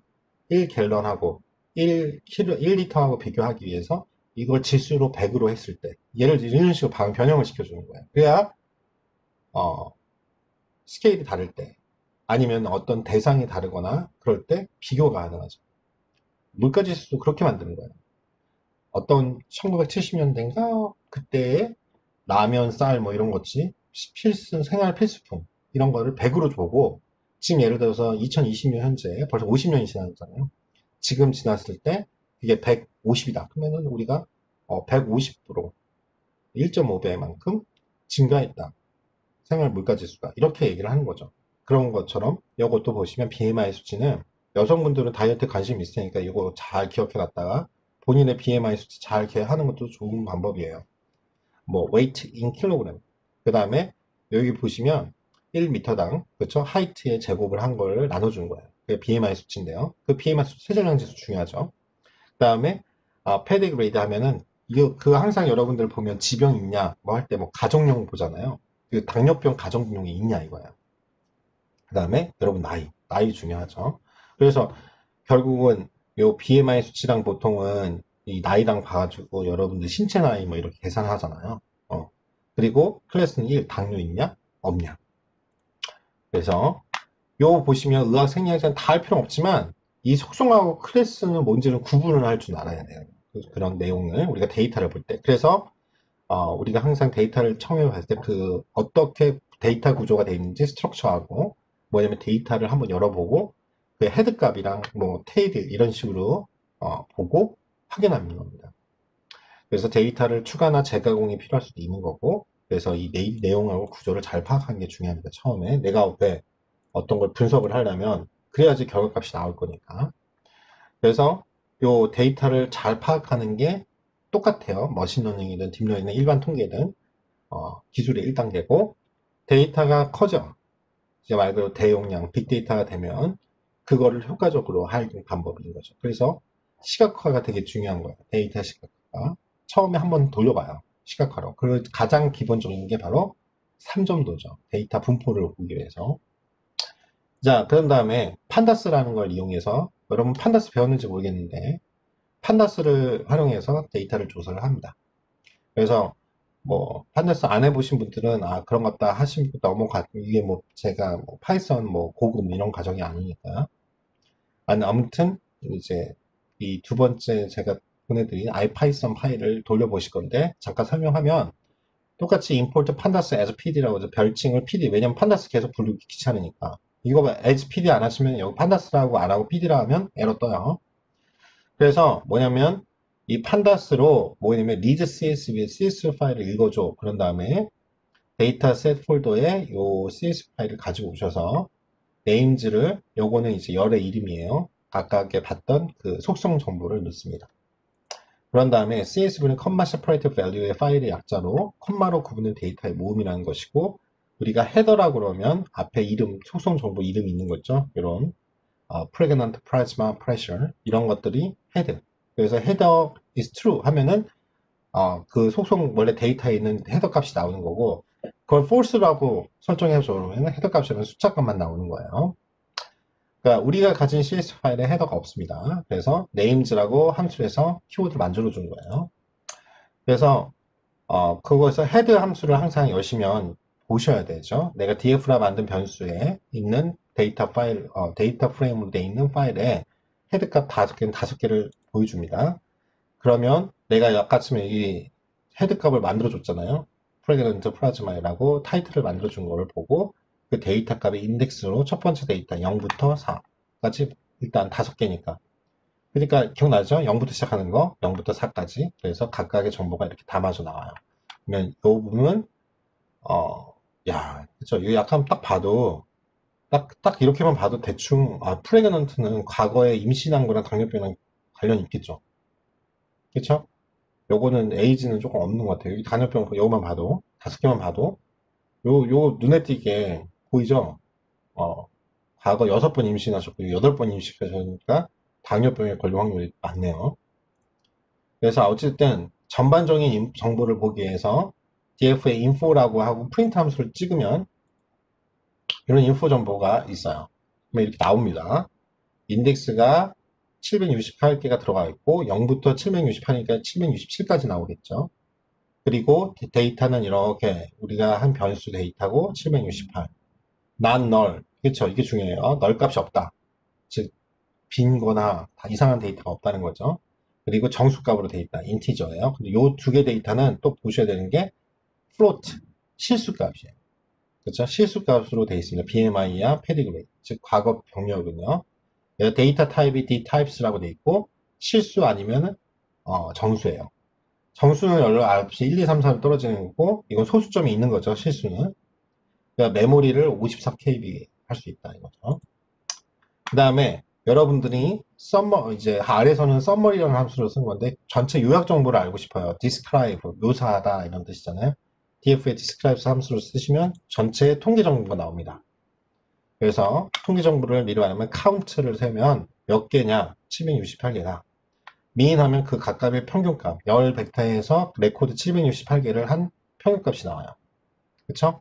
Speaker 1: 1갤런하고 1리터하고 비교하기 위해서 이걸 지수로 100으로 했을 때 예를 들어 이런 식으로 변형을 시켜주는 거예요. 그래야 어, 스케일이 다를 때 아니면 어떤 대상이 다르거나 그럴 때 비교가 가능하죠. 물가지수도 그렇게 만드는 거예요. 어떤 1970년대인가 그때의 라면, 쌀 뭐 이런 것이 생활 필수품 이런 거를 100으로 보고 지금 예를 들어서 2020년 현재 벌써 50년이 지났잖아요. 지금 지났을 때 이게 150이다. 그러면은 우리가 150% 1.5배만큼 증가했다. 생활 물가 지수가 이렇게 얘기를 하는 거죠. 그런 것처럼 이것도 보시면 BMI 수치는 여성분들은 다이어트 관심 있으니까 이거 잘 기억해 놨다가 본인의 BMI 수치 잘 기억하는 것도 좋은 방법이에요. 뭐 weight in kilogram. 그 다음에 여기 보시면 1m당 그렇죠? 하이트의 제곱을 한 걸 나눠주는 거예요. 그게 BMI 수치인데요. 그 BMI 수치 세정량 지수 중요하죠. 그 다음에 패디그레이드 하면은 이거 그 항상 여러분들 보면 지병 있냐 뭐 할 때 뭐 가정용 보잖아요. 그 당뇨병 가정용이 있냐 이거야. 그 다음에 여러분 나이 중요하죠. 그래서 결국은 요 BMI 수치랑 보통은 이 나이랑 봐가지고 여러분들 신체 나이 뭐 이렇게 계산하잖아요. 그리고 클래스는 1, 당뇨 있냐? 없냐? 그래서 요 보시면 의학 생리학자는 다 할 필요는 없지만 이 속성하고 클래스는 뭔지를 구분을 할 줄 알아야 돼요. 그런 내용을 우리가 데이터를 볼 때. 그래서 우리가 항상 데이터를 처음에 봤을 때 어떻게 데이터 구조가 되어 있는지 스트럭처하고 뭐냐면 데이터를 한번 열어보고 그 헤드 값이랑 뭐 테일 이런 식으로 보고 확인하는 겁니다. 그래서 데이터를 추가나 재가공이 필요할 수도 있는 거고 그래서 이 내용하고 구조를 잘 파악하는 게 중요합니다. 처음에 내가 왜 어떤 걸 분석을 하려면 그래야지 결과값이 나올 거니까. 그래서 요 데이터를 잘 파악하는 게 똑같아요. 머신러닝이든 딥러닝이든 일반 통계든 기술의 1단계고 데이터가 커져. 이제 말 그대로 대용량 빅데이터가 되면 그거를 효과적으로 할 방법인 거죠. 그래서 시각화가 되게 중요한 거예요. 데이터 시각화. 처음에 한번 돌려봐요. 시각화로. 그 가장 기본적인 게 바로 3점도죠. 데이터 분포를 보기 위해서. 자, 그런 다음에 판다스라는 걸 이용해서 여러분 판다스 배웠는지 모르겠는데 판다스를 활용해서 데이터를 조사를 합니다. 그래서 뭐 판다스 안 해보신 분들은 그런 것다 하시면 넘어가 이게 뭐 제가 뭐 파이썬 뭐 고급 이런 과정이 아니니까 아무튼 이제 이 두 번째 제가 보내드린 아이파이썬 파일을 돌려보실 건데 잠깐 설명하면 똑같이 import pandas as pd라고 해서 별칭을 pd 왜냐면 pandas 계속 부르기 귀찮으니까 이거 as pd 안 하시면 여기 pandas라고 안 하고 pd라 하면 에러 떠요. 그래서 뭐냐면 이 판다스로 뭐냐면 read csv의 cs 파일을 읽어줘. 그런 다음에 데이터셋 폴더에 요 cs 파일을 가지고 오셔서 네임즈를 요거는 이제 열의 이름이에요. 각각의 봤던 그 속성 정보를 넣습니다. 그런 다음에 CSV는 컴마 세퍼레이트 밸류의 파일의 약자로 컴마로 구분된 데이터의 모음이라는 것이고, 우리가 헤더라고 그러면 앞에 이름, 속성 정보 이름이 있는 거죠. 이런 pregnant plasma pressure 이런 것들이 헤드. 그래서 header is true 하면은 그 속성 원래 데이터에 있는 헤더 값이 나오는 거고, 그걸 false라고 설정해서 그러면 헤더 값이라는 숫자 값만 나오는 거예요. 그러니까 우리가 가진 CS 파일에 헤더가 없습니다. 그래서 names라고 함수에서 키워드를 만들어 준 거예요. 그래서 그거에서 헤드 함수를 항상 여시면 보셔야 되죠. 내가 df라 만든 변수에 있는 데이터 파일, 데이터 프레임으로 되어 있는 파일에 헤드 값 5개는 5개를 보여줍니다. 그러면 내가 아까 처음에 이 헤드 값을 만들어 줬잖아요. 프레그넌트 플라즈마이라고 타이틀을 만들어 준 거를 보고 그 데이터 값의 인덱스로 첫 번째 데이터 0부터 4까지 일단 5개니까. 그러니까 기억나죠? 0부터 시작하는 거, 0부터 4까지. 그래서 각각의 정보가 이렇게 담아져 나와요. 그러면 이 부분은 그쵸. 이거 약간 딱 봐도 딱 이렇게만 봐도 대충 프레그넌트는 과거에 임신한 거랑 당뇨병이랑 관련이 있겠죠. 그쵸? 요거는 에이즈는 조금 없는 것 같아요. 여기 당뇨병 요거만 봐도 5개만 봐도 요 눈에 띄게 보이죠? 어, 과거 6번 임신하셨고 8번 임신하셨으니까 당뇨병에 걸릴 확률이 많네요. 그래서 어쨌든 전반적인 정보를 보기 위해서 df에 info라고 하고 프린트 함수를 찍으면 이런 인포 정보가 있어요. 그러면 이렇게 나옵니다. 인덱스가 768개가 들어가 있고 0부터 768이니까 767까지 나오겠죠. 그리고 데이터는 이렇게 우리가 한 변수 데이터고 768. not null. 그렇죠. 이게 중요해요. 널 값이 없다. 즉 빈거나 이상한 데이터가 없다는 거죠. 그리고 정수값으로 돼 있다. 인티저예요. 근데 요 두 개 데이터는 또 보셔야 되는 게 float, 실수값이에요. 그렇죠? 실수값으로 돼 있습니다. BMI야 pedigree, 즉 과거 병력은요. 데이터 타입이 dtypes라고 돼 있고 실수 아니면은 정수예요. 정수는 연락 없이 1, 2, 3, 4로 떨어지는 거고 이건 소수점이 있는 거죠. 실수는. 그러니까 메모리를 54KB 할 수 있다 이거죠. 그 다음에 여러분들이 이제 아래서는 썸머리라는 함수를 쓴 건데 전체 요약 정보를 알고 싶어요. describe, 묘사하다 이런 뜻이잖아요. df에 describe 함수를 쓰시면 전체 통계 정보가 나옵니다. 그래서 통계 정보를 미리 말하면 count를 세면 몇 개냐? 768개다. mean 하면 그 각각의 평균값, 열 벡터에서 레코드 768개를 한 평균값이 나와요. 그쵸?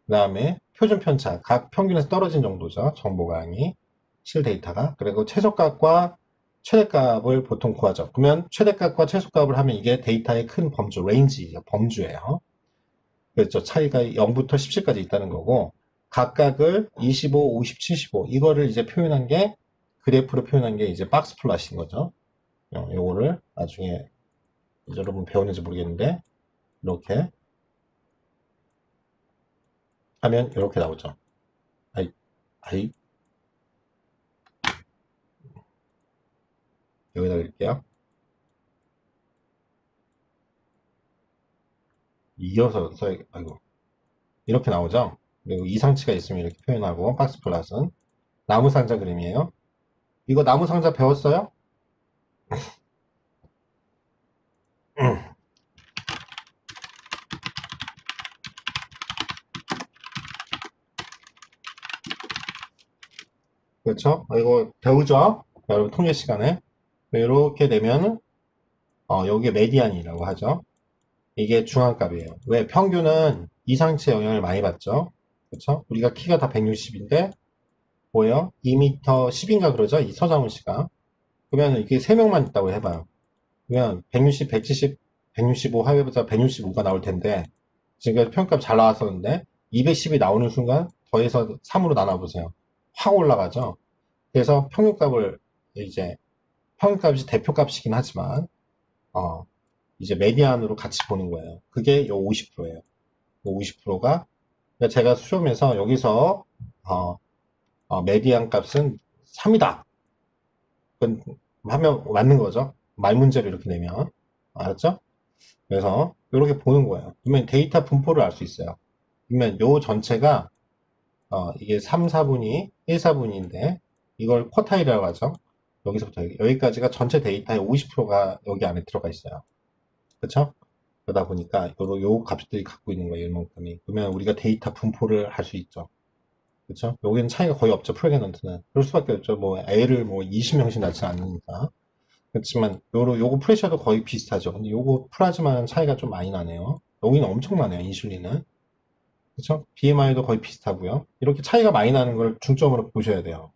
Speaker 1: 그 다음에 표준 편차, 각 평균에서 떨어진 정도죠. 정보량이, 실 데이터가. 그리고 최소값과 최대값을 보통 구하죠. 그러면 최대값과 최소값을 하면 이게 데이터의 큰 범주, 레인지죠. 범주예요. 그렇죠. 차이가 0부터 17까지 있다는 거고, 각각을 25, 50, 75, 이거를 이제 표현한 게, 그래프로 표현한 게 이제 박스 플롯인 거죠. 요거를 나중에 여러분 배웠는지 모르겠는데, 이렇게 하면 이렇게 나오죠. 아이, 아이, 여기다 그릴게요. 이어서 써야, 아이고. 이렇게 나오죠? 그리고 이상치가 있으면 이렇게 표현하고, 박스 플롯은. 나무 상자 그림이에요. 이거 나무 상자 배웠어요? 그렇죠? 이거 배우죠? 여러분 통일 시간에. 이렇게 되면, 여기에 메디안이라고 하죠. 이게 중앙값이에요. 왜? 평균은 이상치의 영향을 많이 받죠. 그렇죠? 우리가 키가 다 160인데, 뭐예요? 2m 10인가 그러죠? 이 서장훈 씨가. 그러면 이게 3명만 있다고 해봐요. 그러면 160, 170, 165 하회보다 165가 나올 텐데, 지금 평값 잘 나왔었는데, 210이 나오는 순간 더해서 3으로 나눠보세요. 확 올라가죠? 그래서 평균값을 이제, 평균값이 대표값이긴 하지만, 이제 메디안으로 같이 보는 거예요. 그게 요 50%예요. 요 50%가, 제가 수험에서 여기서, 메디안 값은 3이다. 그건 하면 맞는 거죠. 말 문제를 이렇게 내면. 알았죠? 그래서 이렇게 보는 거예요. 그러면 데이터 분포를 알 수 있어요. 그러면 요 전체가 이게 3, 4분위, 1, 4분위인데 이걸 쿼타일이라고 하죠. 여기서부터 여기까지가 전체 데이터의 50%가 여기 안에 들어가 있어요. 그쵸? 그러다 보니까 요 값들이 갖고 있는 거예요. 이만큼이. 그러면 우리가 데이터 분포를 할 수 있죠. 그쵸? 여기는 차이가 거의 없죠. 프레그넌트는. 그럴 수밖에 없죠. 뭐 A를 뭐 20명씩 낳지 않으니까. 그렇지만 요거 프레셔도 거의 비슷하죠. 근데 요거 플라즈마는 차이가 좀 많이 나네요. 여기는 엄청 나네요. 인슐린은. 그쵸? BMI도 거의 비슷하고요. 이렇게 차이가 많이 나는 걸 중점으로 보셔야 돼요.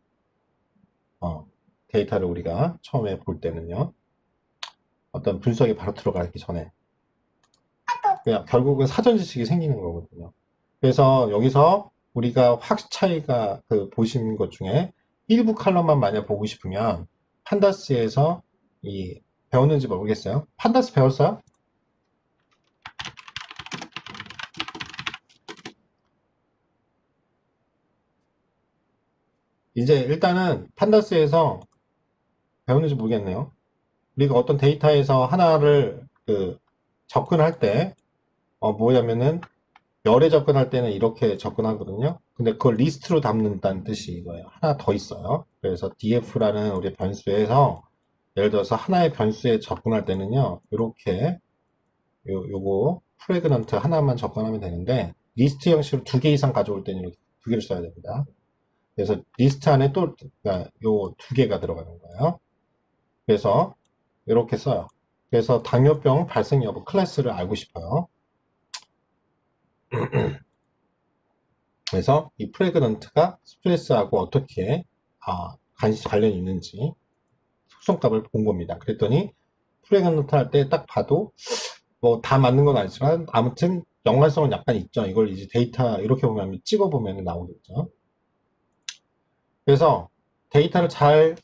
Speaker 1: 데이터를 우리가 처음에 볼 때는요. 어떤 분석에 바로 들어가기 전에. 그냥 결국은 사전 지식이 생기는 거거든요. 그래서 여기서 우리가 확 차이가 보신 것 중에 일부 칼럼만 만약 보고 싶으면 판다스에서 배웠는지 모르겠어요. 판다스 배웠어요? 이제 일단은 판다스에서 배웠는지 모르겠네요. 우리가 어떤 데이터에서 하나를 접근할 때 뭐냐면은 열에 접근할 때는 이렇게 접근하거든요. 근데 그걸 리스트로 담는다는 뜻이 이거예요. 하나 더 있어요. 그래서 df라는 우리 변수에서 예를 들어서 하나의 변수에 접근할 때는요. 이렇게 요거 프레그넌트 하나만 접근하면 되는데 리스트 형식으로 두 개 이상 가져올 때는 이렇게 두 개를 써야 됩니다. 그래서 리스트 안에 또 그러니까 요 두 개가 들어가는 거예요. 그래서 이렇게 써요. 그래서 당뇨병 발생 여부 클래스를 알고 싶어요. 그래서 이 프레그넌트가 스트레스하고 어떻게 관련이 있는지 속성값을 본 겁니다. 그랬더니 프레그넌트 할 때 딱 봐도 뭐 다 맞는 건 아니지만 아무튼 연관성은 약간 있죠. 이걸 이제 데이터 이렇게 보면 찍어보면 나오겠죠. 그래서 데이터를 잘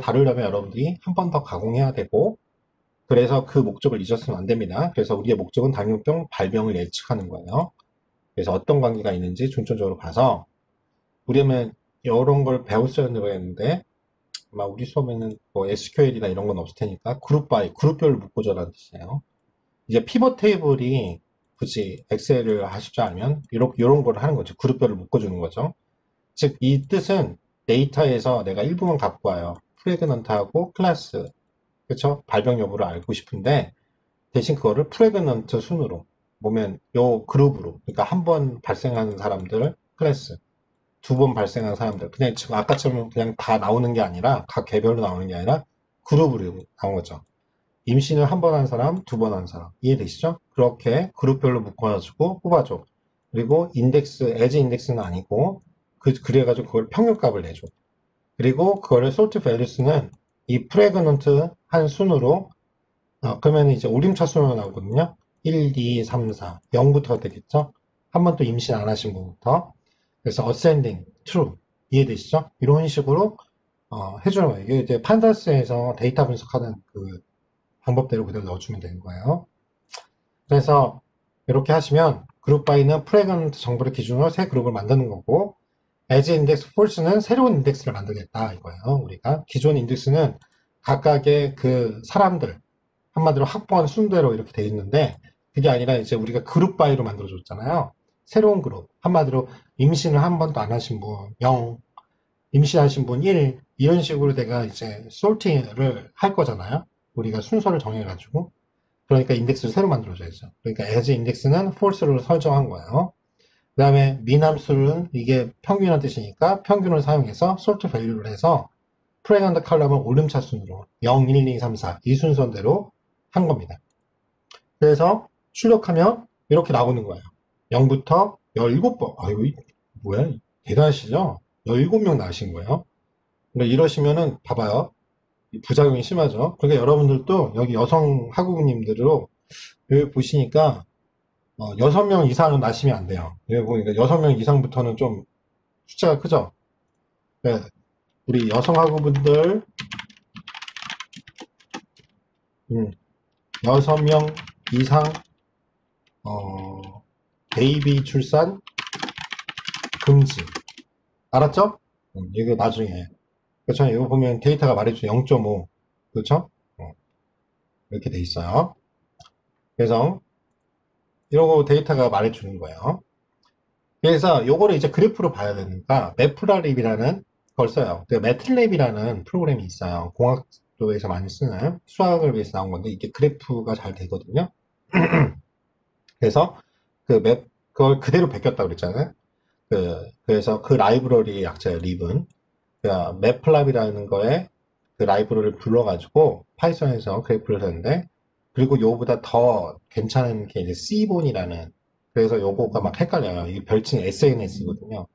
Speaker 1: 다루려면 여러분들이 한 번 더 가공해야 되고 그래서 그 목적을 잊었으면 안 됩니다. 그래서 우리의 목적은 당뇨병 발병을 예측하는 거예요. 그래서 어떤 관계가 있는지 중점적으로 봐서 우리는 이런 걸 배웠어야 되는데 아마 우리 수업에는 뭐 SQL이나 이런 건 없을 테니까 그룹 바이 그룹별로 묶어줘라는 뜻이에요. 이제 피벗 테이블이 굳이 엑셀을 하실 줄 알면 이런 걸 하는 거죠. 그룹별로 묶어주는 거죠. 즉 이 뜻은 데이터에서 내가 일부분 갖고 와요. 프레그넌트하고 클래스 그쵸? 발병 여부를 알고 싶은데 대신 그거를 프레그넌트 순으로 보면 요 그룹으로 그러니까 한 번 발생하는 사람들 클래스 두 번 발생한 사람들 그냥 지금 아까처럼 그냥 다 나오는 게 아니라 각 개별로 나오는 게 아니라 그룹으로 나온 거죠. 임신을 한 번 한 사람, 두 번 한 사람 이해되시죠? 그렇게 그룹별로 묶어가지고 뽑아줘. 그리고 인덱스, 에지 인덱스는 아니고 그래가지고 그걸 평균값을 내줘. 그리고 그거를 솔트 밸류스는 이 프레그넌트 한 순으로 그러면 이제 오림차 순으로 나오거든요. 1, 2, 3, 4, 0부터 되겠죠? 한 번 또 임신 안 하신 분부터. 그래서 ascending, true. 이해되시죠? 이런 식으로 해주는 거예요. 이게 이제 판다스에서 데이터 분석하는 그 방법대로 그대로 넣어주면 되는 거예요. 그래서 이렇게 하시면 그룹 바이는 프레그넌트 정보를 기준으로 새 그룹을 만드는 거고 as index false는 새로운 인덱스를 만들겠다 이거예요. 우리가 기존 인덱스는 각각의 그 사람들 한마디로 확보한 순대로 이렇게 돼 있는데 그게 아니라 이제 우리가 그룹 바이로 만들어 줬잖아요. 새로운 그룹 한마디로 임신을 한 번도 안 하신 분 0, 임신하신 분 1, 이런 식으로 내가 이제 솔팅을 할 거잖아요. 우리가 순서를 정해가지고 그러니까 인덱스를 새로 만들어줘야죠. 그러니까 as 인덱스는 false로 설정한 거예요. 그 다음에 미남수는 이게 평균이라는 뜻이니까 평균을 사용해서 sort value를 해서 프레그넌트 칼럼을 오름차 순으로 0, 1, 2, 3, 4 이 순서대로 한 겁니다. 그래서 출력하면 이렇게 나오는 거예요. 0부터 17번. 아유, 뭐야? 대단하시죠? 17명 나으신 거예요. 근데 이러시면은 봐봐요. 부작용이 심하죠. 그러니까 여러분들도 여기 여성 학우님들로 여기 보시니까 6명 이상은 나시면 안 돼요. 여기 보니까 6명 이상부터는 좀 숫자가 크죠? 네, 우리 여성 학우분들 6명 이상 베이비 출산 금지. 알았죠? 이거 나중에. 그렇죠? 이거 보면 데이터가 말해줘 0.5. 그렇죠? 이렇게 돼 있어요. 그래서 이러고 데이터가 말해주는 거예요. 그래서 요거를 이제 그래프로 봐야 되니까 매프라립이라는 그걸 써요. 그 매틀랩이라는 프로그램이 있어요. 공학도에서 많이 쓰는 수학을 위해서 나온 건데 이게 그래프가 잘 되거든요. 그래서 그걸 그대로 베꼈다고 그랬잖아요. 그래서 그 라이브러리의 약자예요, 립은. 그러니까 매플랍이라는 거에 그 라이브러리를 불러가지고 파이썬에서 그래프를 썼는데, 그리고 요거보다 더 괜찮은 게 이제 C본이라는, 그래서 요거가 막 헷갈려요. 이게 별칭 SNS거든요.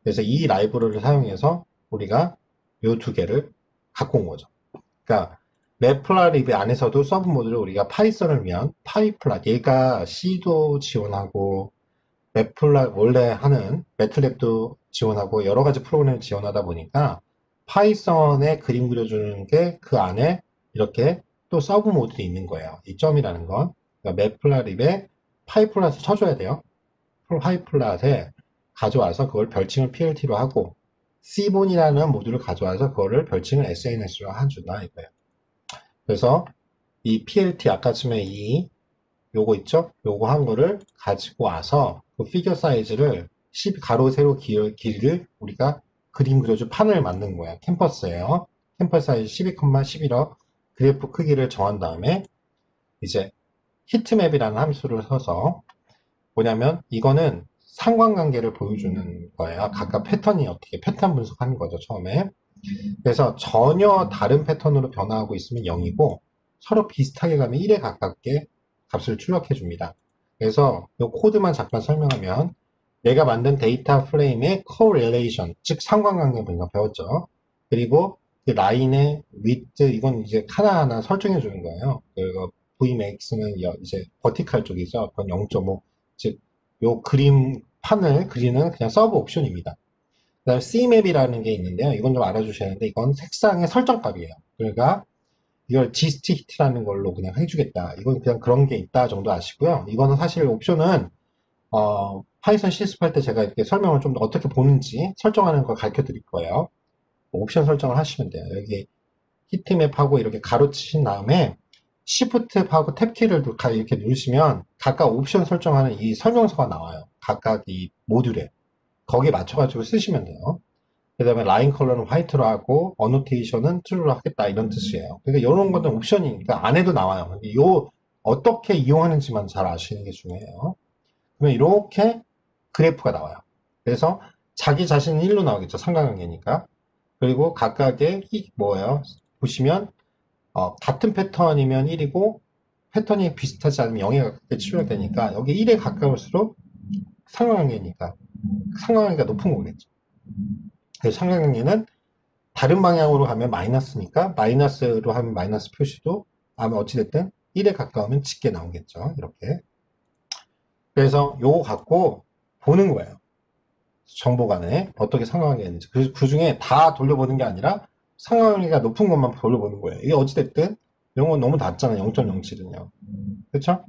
Speaker 1: 그래서 이 라이브러리를 사용해서 우리가 요 두 개를 갖고 온 거죠. 그러니까 매플랍 안에서도 서브 모듈을 우리가 파이썬을 위한 파이플랍, 얘가 C도 지원하고 매플랍 원래 하는 매틀랩도 지원하고 여러 가지 프로그램을 지원하다 보니까 파이썬에 그림 그려주는 게 그 안에 이렇게 또 서브 모듈이 있는 거예요. 이 점이라는 건. 그러니까 매플랍에 파이플랍을 쳐줘야 돼요. 파이플랍에 가져와서 그걸 별칭을 PLT로 하고 C본이라는 모듈을 가져와서 그거를 별칭을 SNS로 해준다 이거예요. 그래서 이 PLT 아까 전에 이 요거 있죠? 요거 한 거를 가지고 와서 그 피겨 사이즈를 10 가로 세로 길이를 우리가 그림 그려줄 판을 만든 거야. 캠퍼스예요. 캠퍼스 사이즈 12,11억 그래프 크기를 정한 다음에 이제 히트맵이라는 함수를 써서 뭐냐면 이거는 상관관계를 보여주는 거예요. 각각 패턴이 어떻게 패턴 분석하는 거죠, 처음에. 그래서 전혀 다른 패턴으로 변화하고 있으면 0이고 서로 비슷하게 가면 1에 가깝게 값을 출력해 줍니다. 그래서 이 코드만 잠깐 설명하면 내가 만든 데이터 프레임의 correlation, 즉 상관관계 분석 배웠죠. 그리고 그 라인의 width, 이건 이제 하나하나 설정해 주는 거예요. 그리고 Vmax는 이제 버티칼 쪽이죠. 그건 0.5. 즉, 요 그림 판을 그리는 그냥 서브 옵션입니다. 그다음 CMap이라는 게 있는데요. 이건 좀 알아주셔야 하는데 이건 색상의 설정값이에요. 그러니까 이걸 GST-HIT라는 걸로 그냥 해주겠다. 이건 그냥 그런 게 있다 정도 아시고요. 이거는 사실 옵션은 파이썬 실습할 때 제가 이렇게 설명을 좀 더 어떻게 보는지 설정하는 걸 가르쳐 드릴 거예요. 옵션 설정을 하시면 돼요. 여기 히트맵하고 이렇게 가로치신 다음에 Shift하고 탭키를 이렇게 누르시면 각각 옵션 설정하는 이 설명서가 나와요. 각각 이 모듈에. 거기에 맞춰가지고 쓰시면 돼요. 그 다음에 라인 컬러는 화이트로 하고 어노테이션은 true로 하겠다 이런 뜻이에요. 그러니까 이런 것은 옵션이니까 안에도 나와요. 근데 어떻게 이용하는지만 잘 아시는 게 중요해요. 그러면 이렇게 그래프가 나와요. 그래서 자기 자신은 1로 나오겠죠. 상관관계니까. 그리고 각각의 뭐예요? 보시면 같은 패턴이면 1이고 패턴이 비슷하지 않으면 0에 가깝게 치료되니까 여기 1에 가까울수록 상관관계니까 상관관계가 높은 거겠죠. 그래서 상관관계는 다른 방향으로 가면 마이너스니까 마이너스로 하면 마이너스 표시도 아마 어찌됐든 1에 가까우면 짙게 나오겠죠. 이렇게. 그래서 요거 갖고 보는 거예요. 정보간에 어떻게 상관관계가 있는지. 그래서 그 중에 다 돌려보는 게 아니라 상관관계가 높은 것만 돌려보는 거예요. 이게 어찌됐든 이런 건 너무 낮잖아요. 0.07은요. 그렇죠?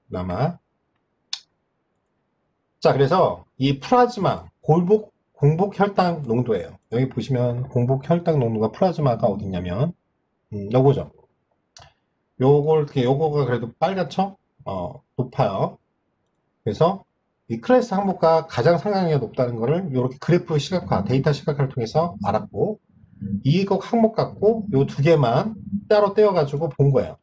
Speaker 1: 그나마. 자, 그래서 이 플라즈마 공복 혈당 농도예요. 여기 보시면 공복 혈당 농도가 플라즈마가 어딨냐면 요거죠. 요거가 그래도 빨갛죠? 높아요. 그래서 이 클래스 항목과 가장 상관관계가 높다는 거를 이렇게 그래프 시각화, 데이터 시각화를 통해서 알았고, 이거 항목 갖고 요 두 개만 따로 떼어가지고 본 거예요.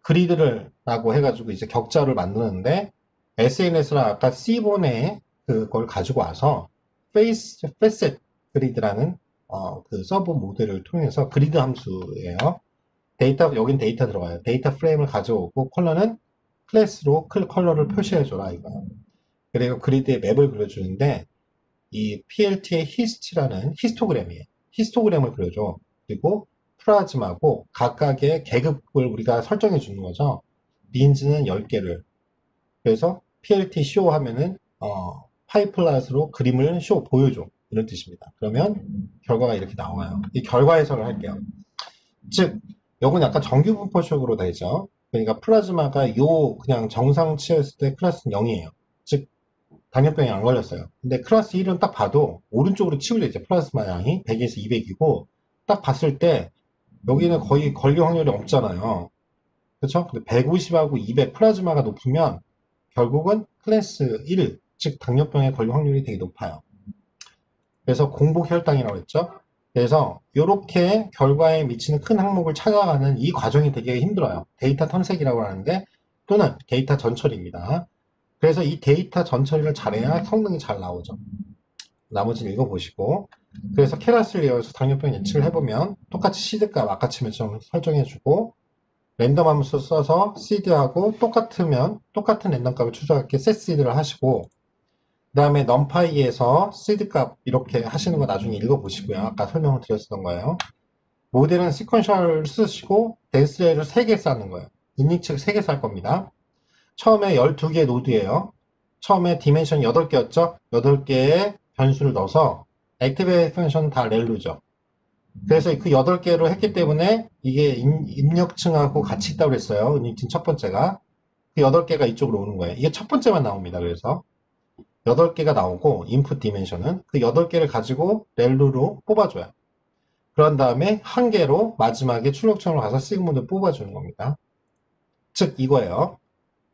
Speaker 1: 그리드라고 해가지고 이제 격자를 만드는데, SNS랑 아까 C본에 그걸 가지고 와서, 페셋 그리드라는 그 서브 모델을 통해서 그리드 함수예요. 여긴 데이터 들어가요. 데이터 프레임을 가져오고 컬러는 클래스로 컬러를 표시해줘라 이거예요. 그리고 그리드에 맵을 그려주는데 이 PLT의 히스트라는 히스토그램이에요. 히스토그램을 그려줘. 그리고 프라즈마고 각각의 계급을 우리가 설정해 주는 거죠. 빈즈는 10개를. 그래서 PLT 쇼 하면은 파이플랏으로 그림을 보여줘. 이런 뜻입니다. 그러면 결과가 이렇게 나와요. 이 결과 해석을 할게요. 즉, 요건 약간 정규분포식으로 되죠. 그러니까 플라즈마가 그냥 정상치였을 때 클래스는 0이에요. 즉, 당뇨병이 안 걸렸어요. 근데 클래스 1은 딱 봐도 오른쪽으로 치우려 있죠. 플라즈마 양이 100에서 200이고 딱 봤을 때 여기는 거의 걸릴 확률이 없잖아요. 그렇죠? 근데 150하고 200 플라즈마가 높으면 결국은 클래스 1, 즉 당뇨병에 걸릴 확률이 되게 높아요. 그래서 공복 혈당이라고 했죠. 그래서 이렇게 결과에 미치는 큰 항목을 찾아가는 이 과정이 되게 힘들어요. 데이터 탐색이라고 하는데 또는 데이터 전처리입니다. 그래서 이 데이터 전처리를 잘해야 성능이 잘 나오죠. 나머지는 읽어보시고 그래서 케라스를 이용해서 당뇨병 예측을 해보면 똑같이 시드값 아까 치면처럼 설정해주고 랜덤 함수 써서 시드하고 똑같으면 똑같은 랜덤 값을 추적할게 셋 시드를 하시고 그 다음에 numPy에서 시드값 이렇게 하시는 거 나중에 읽어보시고요. 아까 설명을 드렸던 거예요. 모델은 시퀀셜 쓰시고 덴스레이를 3개 쌓는 거예요. 인닉측 3개 쌓을 겁니다. 처음에 12개 노드예요. 처음에 디멘션 8개였죠? 8개의 변수를 넣어서 액티베이트 펑션 다 렐루죠. 그래서 그 8개로 했기 때문에 이게 입력층하고 같이 있다고 그랬어요. 입력층 첫 번째가. 그 8개가 이쪽으로 오는 거예요. 이게 첫 번째만 나옵니다. 그래서 8개가 나오고 인풋 디멘션은 그 8개를 가지고 렐루로 뽑아줘요. 그런 다음에 한 개로 마지막에 출력층으로 가서 시그모드 뽑아주는 겁니다. 즉 이거예요.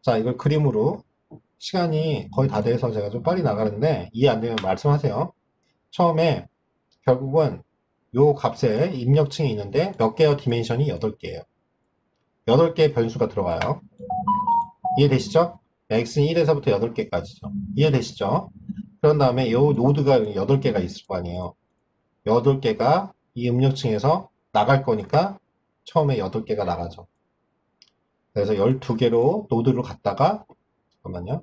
Speaker 1: 자, 이걸 그림으로 시간이 거의 다 돼서 제가 좀 빨리 나가는데 이해 안 되면 말씀하세요. 처음에 결국은 요 값에 입력층이 있는데 몇 개의 디멘션이 8개예요. 8개의 변수가 들어가요. 이해되시죠? x는 1에서부터 8개까지죠. 이해되시죠? 그런 다음에 요 노드가 8개가 있을 거 아니에요. 8개가 이 입력층에서 나갈 거니까 처음에 8개가 나가죠. 그래서 12개로 노드로 갔다가 잠깐만요.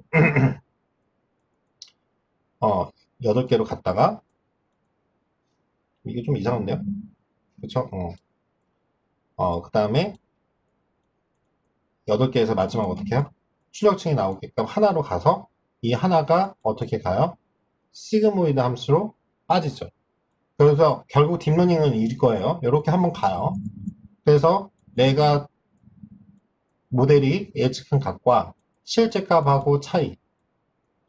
Speaker 1: 8개로 갔다가 이게 좀 이상한데요? 그쵸? 그 다음에 8개에서 마지막 어떻게 해요? 출력층이 나오게끔 하나로 가서 이 하나가 어떻게 가요? 시그모이드 함수로 빠지죠. 그래서 결국 딥러닝은 일 거예요. 이렇게 한번 가요. 그래서 내가 모델이 예측한 값과 실제 값하고 차이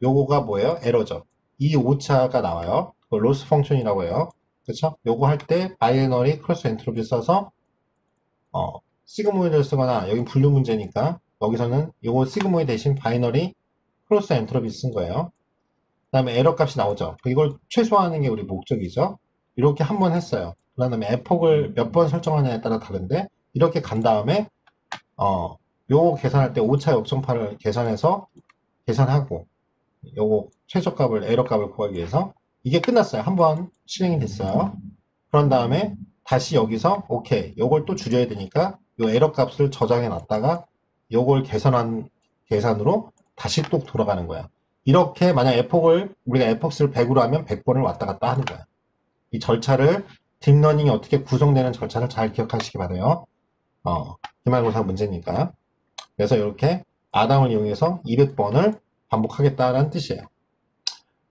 Speaker 1: 요거가 뭐예요? 에러죠. 이 오차가 나와요. 그걸 로스 펑션이라고 해요. 그쵸? 요거 할 때 바이너리 크로스 엔트로피 써서 시그모이드를 쓰거나 여기 분류 문제니까 여기서는 요거 시그모이드 대신 바이너리 크로스 엔트로피 쓴 거예요. 그 다음에 에러 값이 나오죠. 이걸 최소화하는 게 우리 목적이죠. 이렇게 한 번 했어요. 그 다음에 에폭을 몇 번 설정하냐에 따라 다른데 이렇게 간 다음에 요거 계산할 때 오차 역정파를 계산해서 계산하고 요거 최저값을 에러 값을 구하기 위해서 이게 끝났어요. 한 번 실행이 됐어요. 그런 다음에 다시 여기서 오케이 요걸 또 줄여야 되니까 요 에러 값을 저장해 놨다가 요걸 계산한 계산으로 다시 또 돌아가는 거야. 이렇게 만약 에폭을 우리가 에폭스를 100으로 하면 100번을 왔다 갔다 하는 거야. 이 절차를 딥러닝이 어떻게 구성되는 절차를 잘 기억하시기 바래요. 기말고사 문제니까. 그래서 이렇게 아담을 이용해서 200번을 반복하겠다라는 뜻이에요.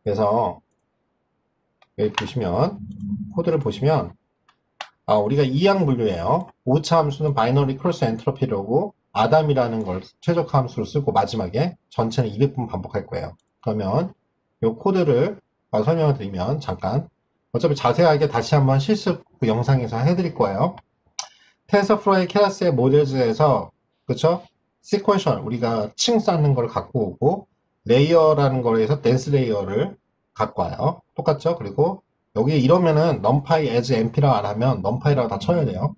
Speaker 1: 그래서 여기 보시면 코드를 보시면 우리가 이항 분류예요. 오차 함수는 바이너리 크로스 엔트로피라고 아담이라는 걸 최적화 함수로 쓰고 마지막에 전체는 200번 반복할 거예요. 그러면 이 코드를 설명을 드리면 잠깐 어차피 자세하게 다시 한번 실습 그 영상에서 해드릴 거예요. 텐서플로우의 케라스의 모델즈에서 그쵸? 시퀀셜 우리가 층 쌓는 걸 갖고 오고 레이어라는 거에서 댄스 레이어를 갖고 와요. 똑같죠? 그리고 여기 이러면은 numpy as np라고 안 하면 numpy라고 다 쳐야 돼요.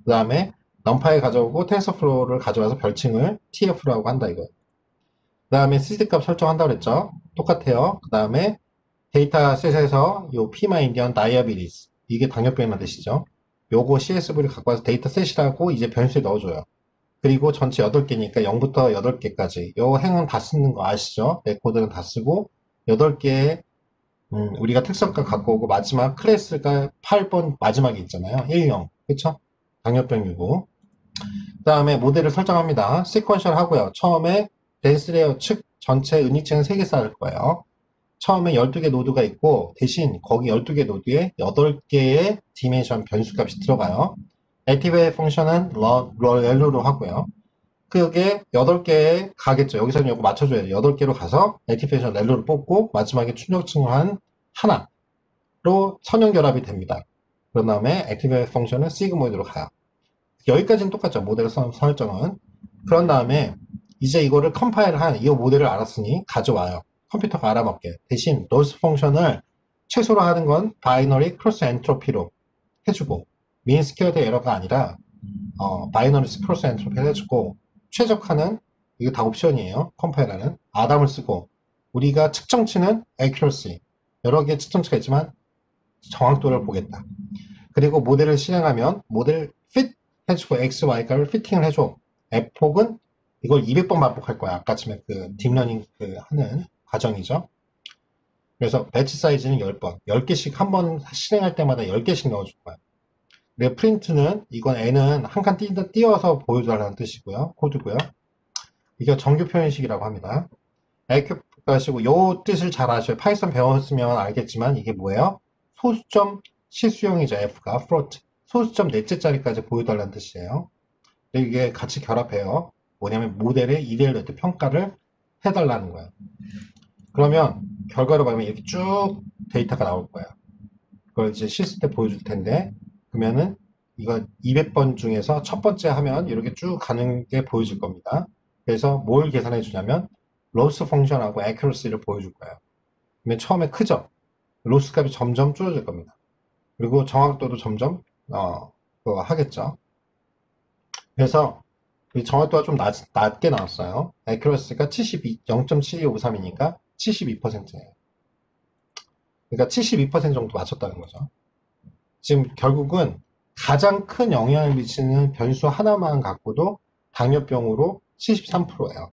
Speaker 1: 그 다음에 numpy 가져오고 텐서플로우를 가져와서 별칭을 tf라고 한다 이거예요. 그 다음에 시드값 설정한다고 그랬죠? 똑같아요. 그 다음에 데이터셋에서 요 p미디언 다이아비리스 이게 당뇨병이라는 뜻이죠. 요거 CSV를 갖고 와서 데이터셋이라고 이제 변수에 넣어줘요. 그리고 전체 8개니까 0부터 8개까지 요 행은 다 쓰는 거 아시죠? 내 코드는 다 쓰고 8개의 우리가 특성값 갖고 오고 마지막 클래스가 8번 마지막에 있잖아요. 1, 0 그쵸? 당뇨병 유고 그 다음에 모델을 설정합니다. 시퀀셜 하고요. 처음에 덴스레이어 측 전체 은닉층은 3개 쌓을 거예요. 처음에 12개 노드가 있고 대신 거기 12개 노드에 8개의 디멘션 변수값이 들어가요. 액티베이트 펑션은 렐루로 하고요. 그게 8개에 가겠죠. 여기서는 이거 맞춰줘야 돼요. 8개로 가서 액티베이션 렐루를 뽑고 마지막에 출력층을 한 하나로 선형결합이 됩니다. 그런 다음에 액티베이트 펑션은 시그모이드로 가요. 여기까지는 똑같죠. 모델 설정은. 그런 다음에 이제 이거를 컴파일을 한 이 모델을 알았으니 가져와요. 컴퓨터가 알아먹게. 대신 로스 펑션을 최소로 하는 건 바이너리 크로스 엔트로피로 해주고, mean squared 에러가 아니라 바이너리 크로스 엔트로피를 해주고, 최적화는 이거 다 옵션이에요. 컴파일러는 아담을 쓰고, 우리가 측정치는 accuracy, 여러 개의 측정치가 있지만 정확도를 보겠다. 그리고 모델을 실행하면 모델 fit 해주고 x, y 값을 피팅을 해줘. f폭은 이걸 200번 반복할 거야. 아까쯤에 그 딥러닝 그 하는 과정이죠. 그래서 배치 사이즈는 10번, 10개씩 한 번 실행할 때마다 10개씩 넣어줄 거야. 그리고 프린트는 이건 n은 한 칸 띄어서 보여달라는 뜻이고요. 코드고요. 이게 정규 표현식이라고 합니다. 에큐 가시고 요 뜻을 잘 아셔요. 파이썬 배웠으면 알겠지만 이게 뭐예요? 소수점 실수형이죠. F가 float. 소수점 넷째 자리까지 보여달라는 뜻이에요. 이게 같이 결합해요. 뭐냐면 모델의 이데일레이트 평가를 해달라는 거예요. 그러면 결과로 보면 이렇게 쭉 데이터가 나올 거예요. 그걸 이제 실습 때 보여줄 텐데 그러면은 이거 200번 중에서 첫 번째 하면 이렇게 쭉 가는 게 보여질 겁니다. 그래서 뭘 계산해 주냐면 로스 펑션하고 accuracy를 보여줄 거예요. 그러면 처음에 크죠? 로스 값이 점점 줄어들 겁니다. 그리고 정확도도 점점 그거 하겠죠. 그래서 이 정확도가 좀 낮게 나왔어요. accuracy가 0.7253이니까 72%예요. 그러니까 72% 정도 맞췄다는 거죠. 지금 결국은 가장 큰 영향을 미치는 변수 하나만 갖고도 당뇨병으로 73%예요.